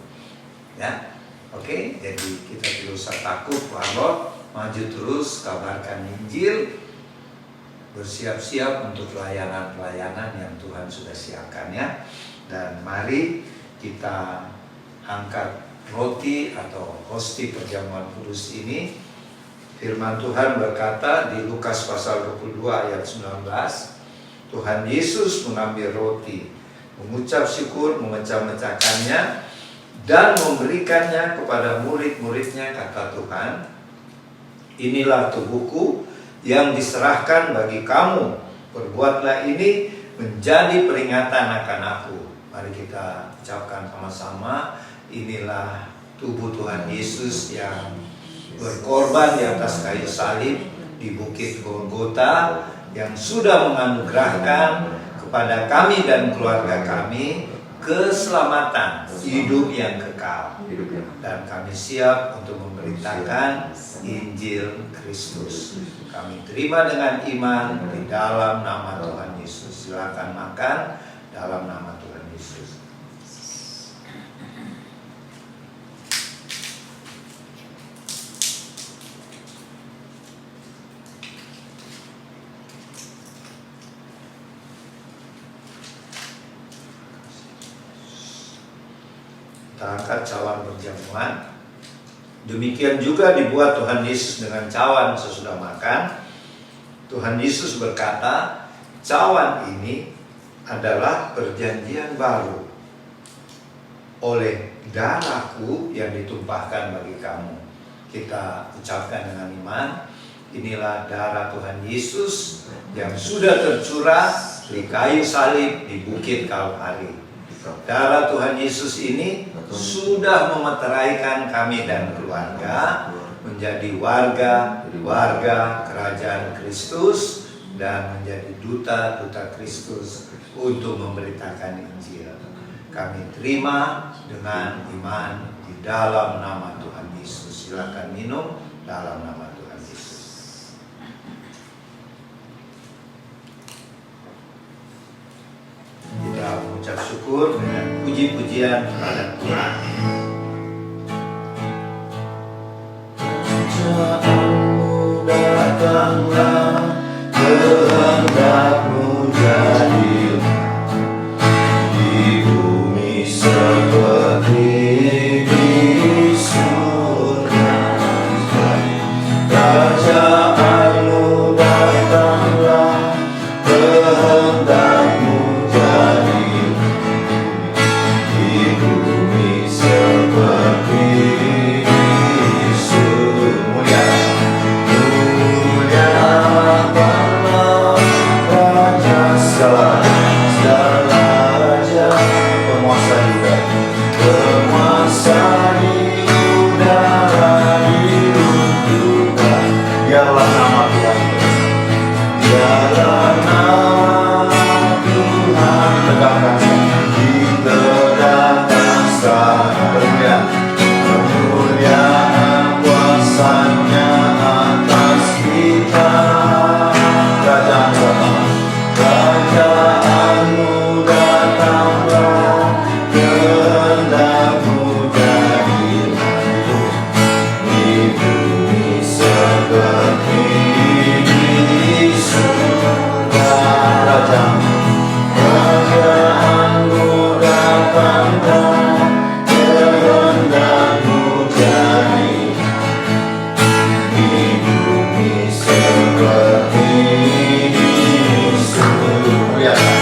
Ya, oke, jadi kita tidak usah takut, Warlot, maju terus, kabarkan Injil, bersiap-siap untuk pelayanan-pelayanan yang Tuhan sudah siapkan ya. Dan mari kita angkat roti atau hosti perjamuan kudus ini. Firman Tuhan berkata di Lukas pasal 22 ayat 19, Tuhan Yesus mengambil roti, mengucap syukur, memecah-mecahkannya, dan memberikannya kepada murid-muridnya, kata Tuhan, inilah tubuhku yang diserahkan bagi kamu, perbuatlah ini menjadi peringatan akan aku. Mari kita ucapkan sama-sama, inilah tubuh Tuhan Yesus yang berkorban di atas kayu salib di Bukit Golgota, yang sudah menganugerahkan kepada kami dan keluarga kami keselamatan, hidup yang kekal. Dan kami siap untuk memberitakan Injil Kristus. Kami terima dengan iman di dalam nama Tuhan Yesus. Silakan makan dalam nama Tuhan Yesus. Kita angkat cawan perjamuan. Demikian juga dibuat Tuhan Yesus dengan cawan sesudah makan. Tuhan Yesus berkata, cawan ini adalah perjanjian baru oleh darahku yang ditumpahkan bagi kamu. Kita ucapkan dengan iman, inilah darah Tuhan Yesus yang sudah tercurah di kayu salib di Bukit Kalvari. Darah Tuhan Yesus ini sudah memeteraikan kami dan keluarga menjadi warga kerajaan Kristus dan menjadi duta-duta Kristus untuk memberitakan Injil. Kami terima dengan iman di dalam nama Tuhan Yesus. Silakan minum dalam nama Tuhan Yesus. Kita mengucap syukur dengan puji-pujian kepada Tuhan. Kerajaanmu datanglah, kehendakmu jadilah di bumi seperti di surga. Kerajaanmu datanglah, kehendakmu jadilah di bumi seperti di surga. Mulia Allah, Raja segala raja, penguasa juga, penguasa di udara, di juga. Biarlah nama Tuhan, biarlah nama Tuhan tegakkan, ditegakkan sekarang. Kemuliaan kuasanya atas kita. Kerajaanmu datanglah, kehendakmu jadilah di bumi seperti di surga. Kerajaanmu datanglah, kehendakmu jadilah di bumi seperti di surga.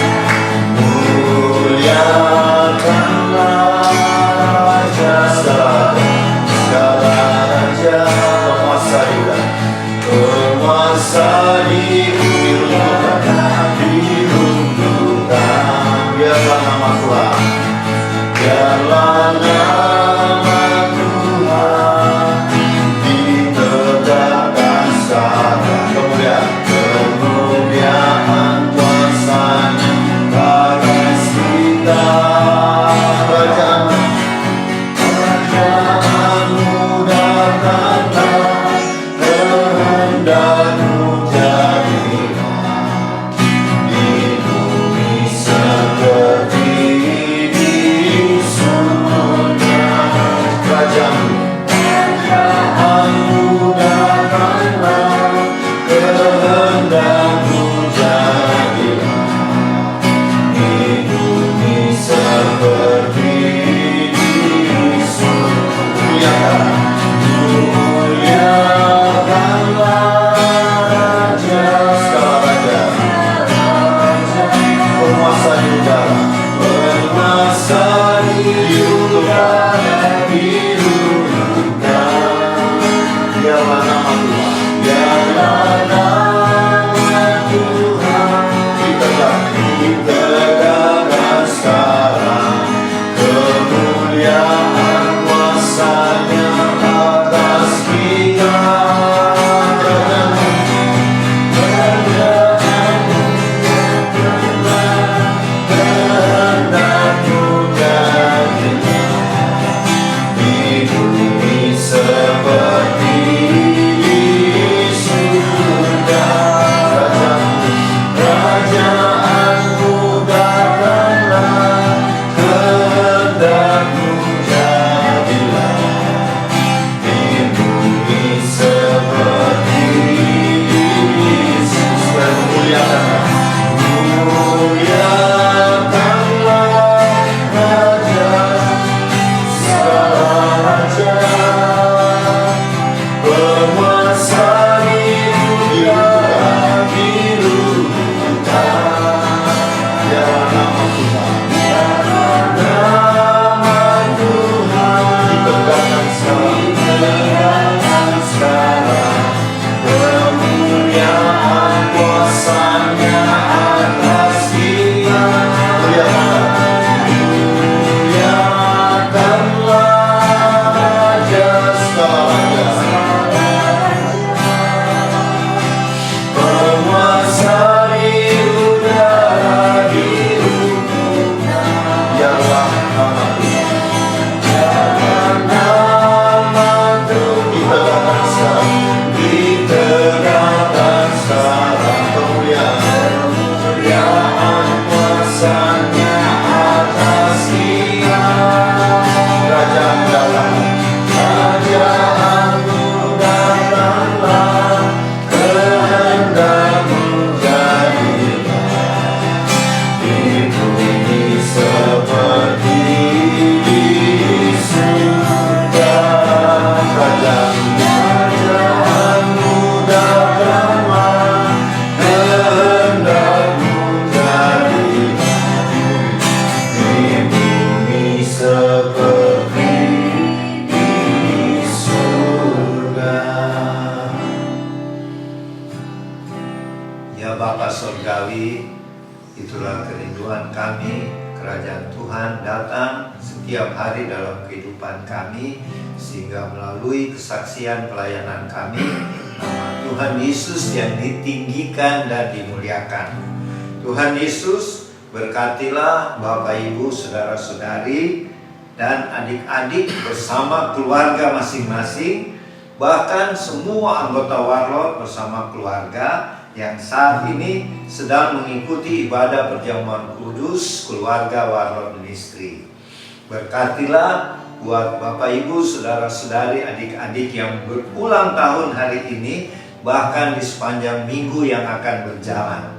Itulah kerinduan kami, kerajaan Tuhan datang setiap hari dalam kehidupan kami, sehingga melalui kesaksian pelayanan kami, nama Tuhan Yesus yang ditinggikan dan dimuliakan. Tuhan Yesus, berkatilah Bapak Ibu, saudara-saudari, dan adik-adik bersama keluarga masing-masing, bahkan semua anggota Warlord bersama keluarga yang saat ini sedang mengikuti ibadah perjamuan kudus keluarga Warlord Ministry. Berkatilah buat Bapak Ibu, saudara-saudari, adik-adik yang berulang tahun hari ini, bahkan di sepanjang minggu yang akan berjalan.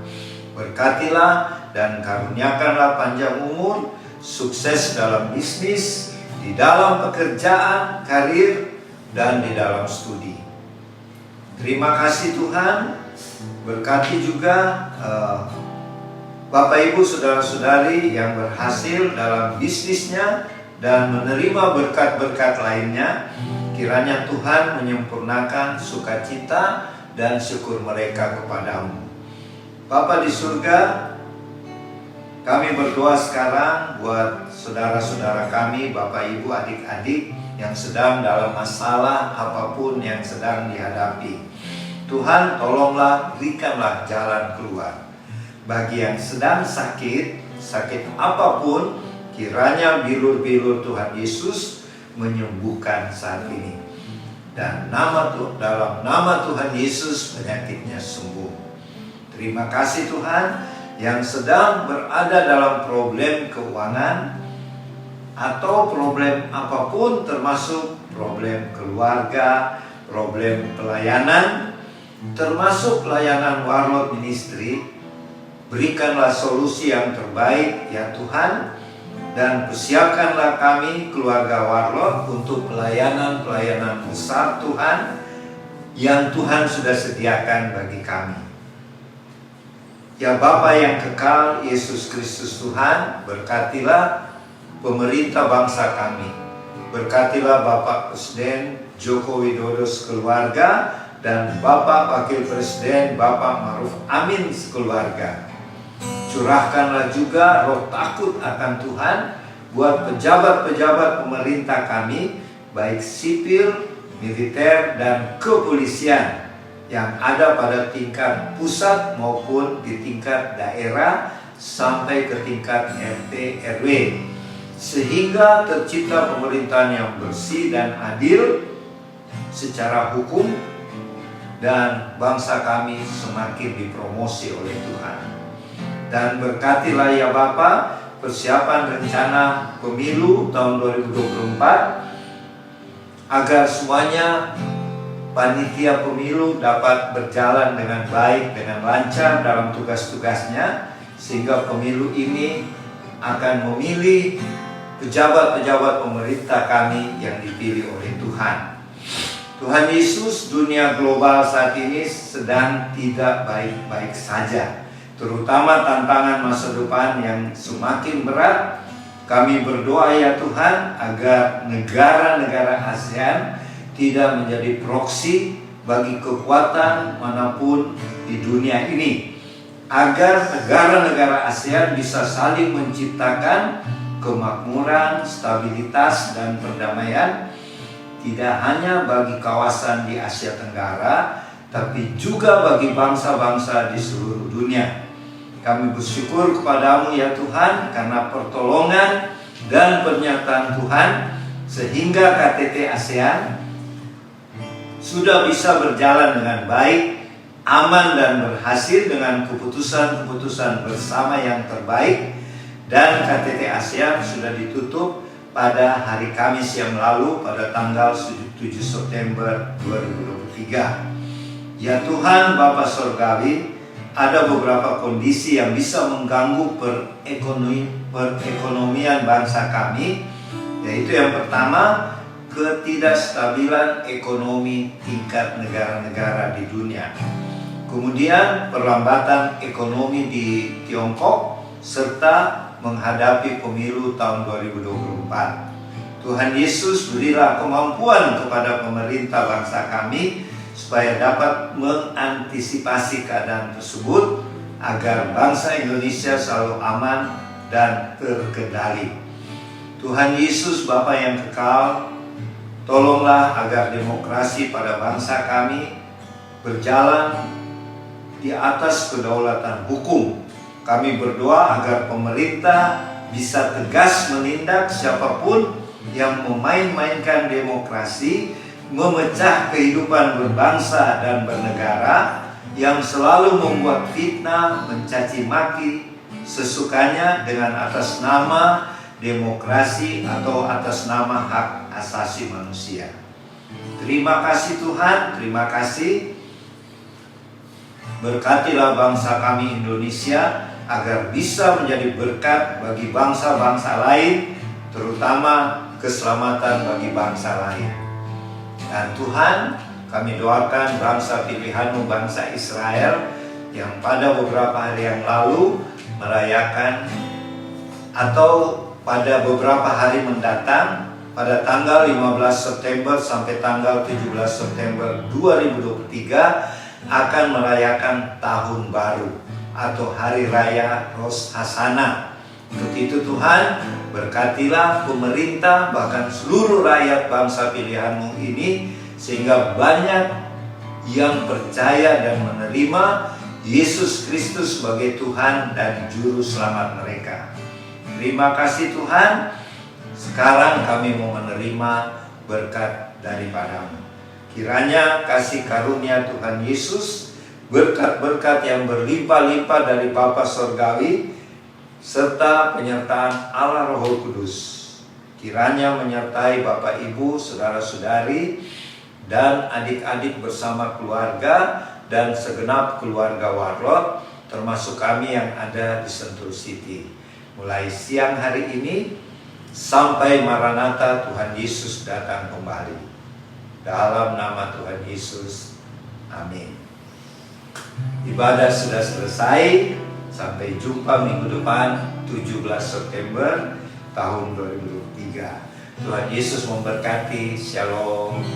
Berkatilah dan karuniakanlah panjang umur, sukses dalam bisnis, di dalam pekerjaan, karir, dan di dalam studi. Terima kasih Tuhan. Berkati juga Bapak Ibu, saudara-saudari yang berhasil dalam bisnisnya dan menerima berkat-berkat lainnya. Kiranya Tuhan menyempurnakan sukacita dan syukur mereka kepadamu. Bapa di surga, kami berdoa sekarang buat saudara-saudara kami, Bapak Ibu, adik-adik yang sedang dalam masalah apapun yang sedang dihadapi. Tuhan, tolonglah, berikanlah jalan keluar. Bagi yang sedang sakit, sakit apapun, kiranya bilur-bilur Tuhan Yesus menyembuhkan saat ini. Dan dalam nama Tuhan Yesus penyakitnya sembuh. Terima kasih Tuhan. Yang sedang berada dalam problem keuangan atau problem apapun, termasuk problem keluarga, problem pelayanan, termasuk pelayanan Warlord Ministry, berikanlah solusi yang terbaik ya Tuhan, dan persiapkanlah kami keluarga Warlord untuk pelayanan-pelayanan besar Tuhan yang Tuhan sudah sediakan bagi kami. Ya Bapa yang kekal, Yesus Kristus Tuhan, berkatilah pemerintah bangsa kami. Berkatilah Bapak Presiden Joko Widodo sekeluarga dan Bapak Wakil Presiden Bapak Ma'ruf Amin sekeluarga. Curahkanlah juga roh takut akan Tuhan buat pejabat-pejabat pemerintah kami, baik sipil, militer, dan kepolisian yang ada pada tingkat pusat maupun di tingkat daerah sampai ke tingkat RT RW, sehingga tercipta pemerintahan yang bersih dan adil secara hukum, dan bangsa kami semakin dipromosi oleh Tuhan. Dan berkatilah ya Bapa persiapan rencana pemilu tahun 2024 agar semuanya panitia pemilu dapat berjalan dengan baik, dengan lancar dalam tugas-tugasnya, sehingga pemilu ini akan memilih pejabat-pejabat pemerintah kami yang dipilih oleh Tuhan. Tuhan Yesus, dunia global saat ini sedang tidak baik-baik saja, terutama tantangan masa depan yang semakin berat. Kami berdoa ya Tuhan agar negara-negara ASEAN tidak menjadi proksi bagi kekuatan manapun di dunia ini, agar negara-negara ASEAN bisa saling menciptakan kemakmuran, stabilitas, dan perdamaian, tidak hanya bagi kawasan di Asia Tenggara, tapi juga bagi bangsa-bangsa di seluruh dunia. Kami bersyukur kepadamu ya Tuhan karena pertolongan dan pernyataan Tuhan, sehingga KTT ASEAN sudah bisa berjalan dengan baik, aman, dan berhasil dengan keputusan-keputusan bersama yang terbaik. Dan KTT ASEAN sudah ditutup pada hari Kamis yang lalu pada tanggal 7 September 2023. Ya Tuhan Bapa Surgawi, ada beberapa kondisi yang bisa mengganggu perekonomian bangsa kami, yaitu yang pertama, ketidakstabilan ekonomi tingkat negara-negara di dunia. Kemudian perlambatan ekonomi di Tiongkok serta menghadapi pemilu tahun 2024. Tuhan Yesus, berilah kemampuan kepada pemerintah bangsa kami supaya dapat mengantisipasi keadaan tersebut agar bangsa Indonesia selalu aman dan terkendali. Tuhan Yesus Bapa yang kekal, tolonglah agar demokrasi pada bangsa kami berjalan di atas kedaulatan hukum. Kami berdoa agar pemerintah bisa tegas menindak siapapun yang memain-mainkan demokrasi, memecah kehidupan berbangsa dan bernegara, yang selalu membuat fitnah, mencaci maki sesukanya dengan atas nama demokrasi atau atas nama hak asasi manusia. Terima kasih Tuhan, terima kasih. Berkatilah bangsa kami Indonesia agar bisa menjadi berkat bagi bangsa-bangsa lain, terutama keselamatan bagi bangsa lain. Dan Tuhan, kami doakan bangsa pilihan-Mu, bangsa Israel, yang pada beberapa hari yang lalu merayakan, atau pada beberapa hari mendatang, pada tanggal 15 September sampai tanggal 17 September 2023 akan merayakan Tahun Baru atau Hari Raya Rosh Hashanah. Untuk itu Tuhan, berkatilah pemerintah, bahkan seluruh rakyat bangsa pilihan-Mu ini, sehingga banyak yang percaya dan menerima Yesus Kristus sebagai Tuhan dan Juru Selamat mereka. Terima kasih Tuhan. Sekarang kami mau menerima berkat daripada-Mu. Kiranya kasih karunia Tuhan Yesus, berkat-berkat yang berlimpah-limpah dari Bapa Surgawi, serta penyertaan Allah Roh Kudus, kiranya menyertai Bapak Ibu, saudara-saudari, dan adik-adik bersama keluarga, dan segenap keluarga Warlot, termasuk kami yang ada di Sentul City. Mulai siang hari ini sampai Maranatha Tuhan Yesus datang kembali. Dalam nama Tuhan Yesus, amin. Ibadah sudah selesai. Sampai jumpa minggu depan 17 September tahun 2023. Tuhan Yesus memberkati. Shalom.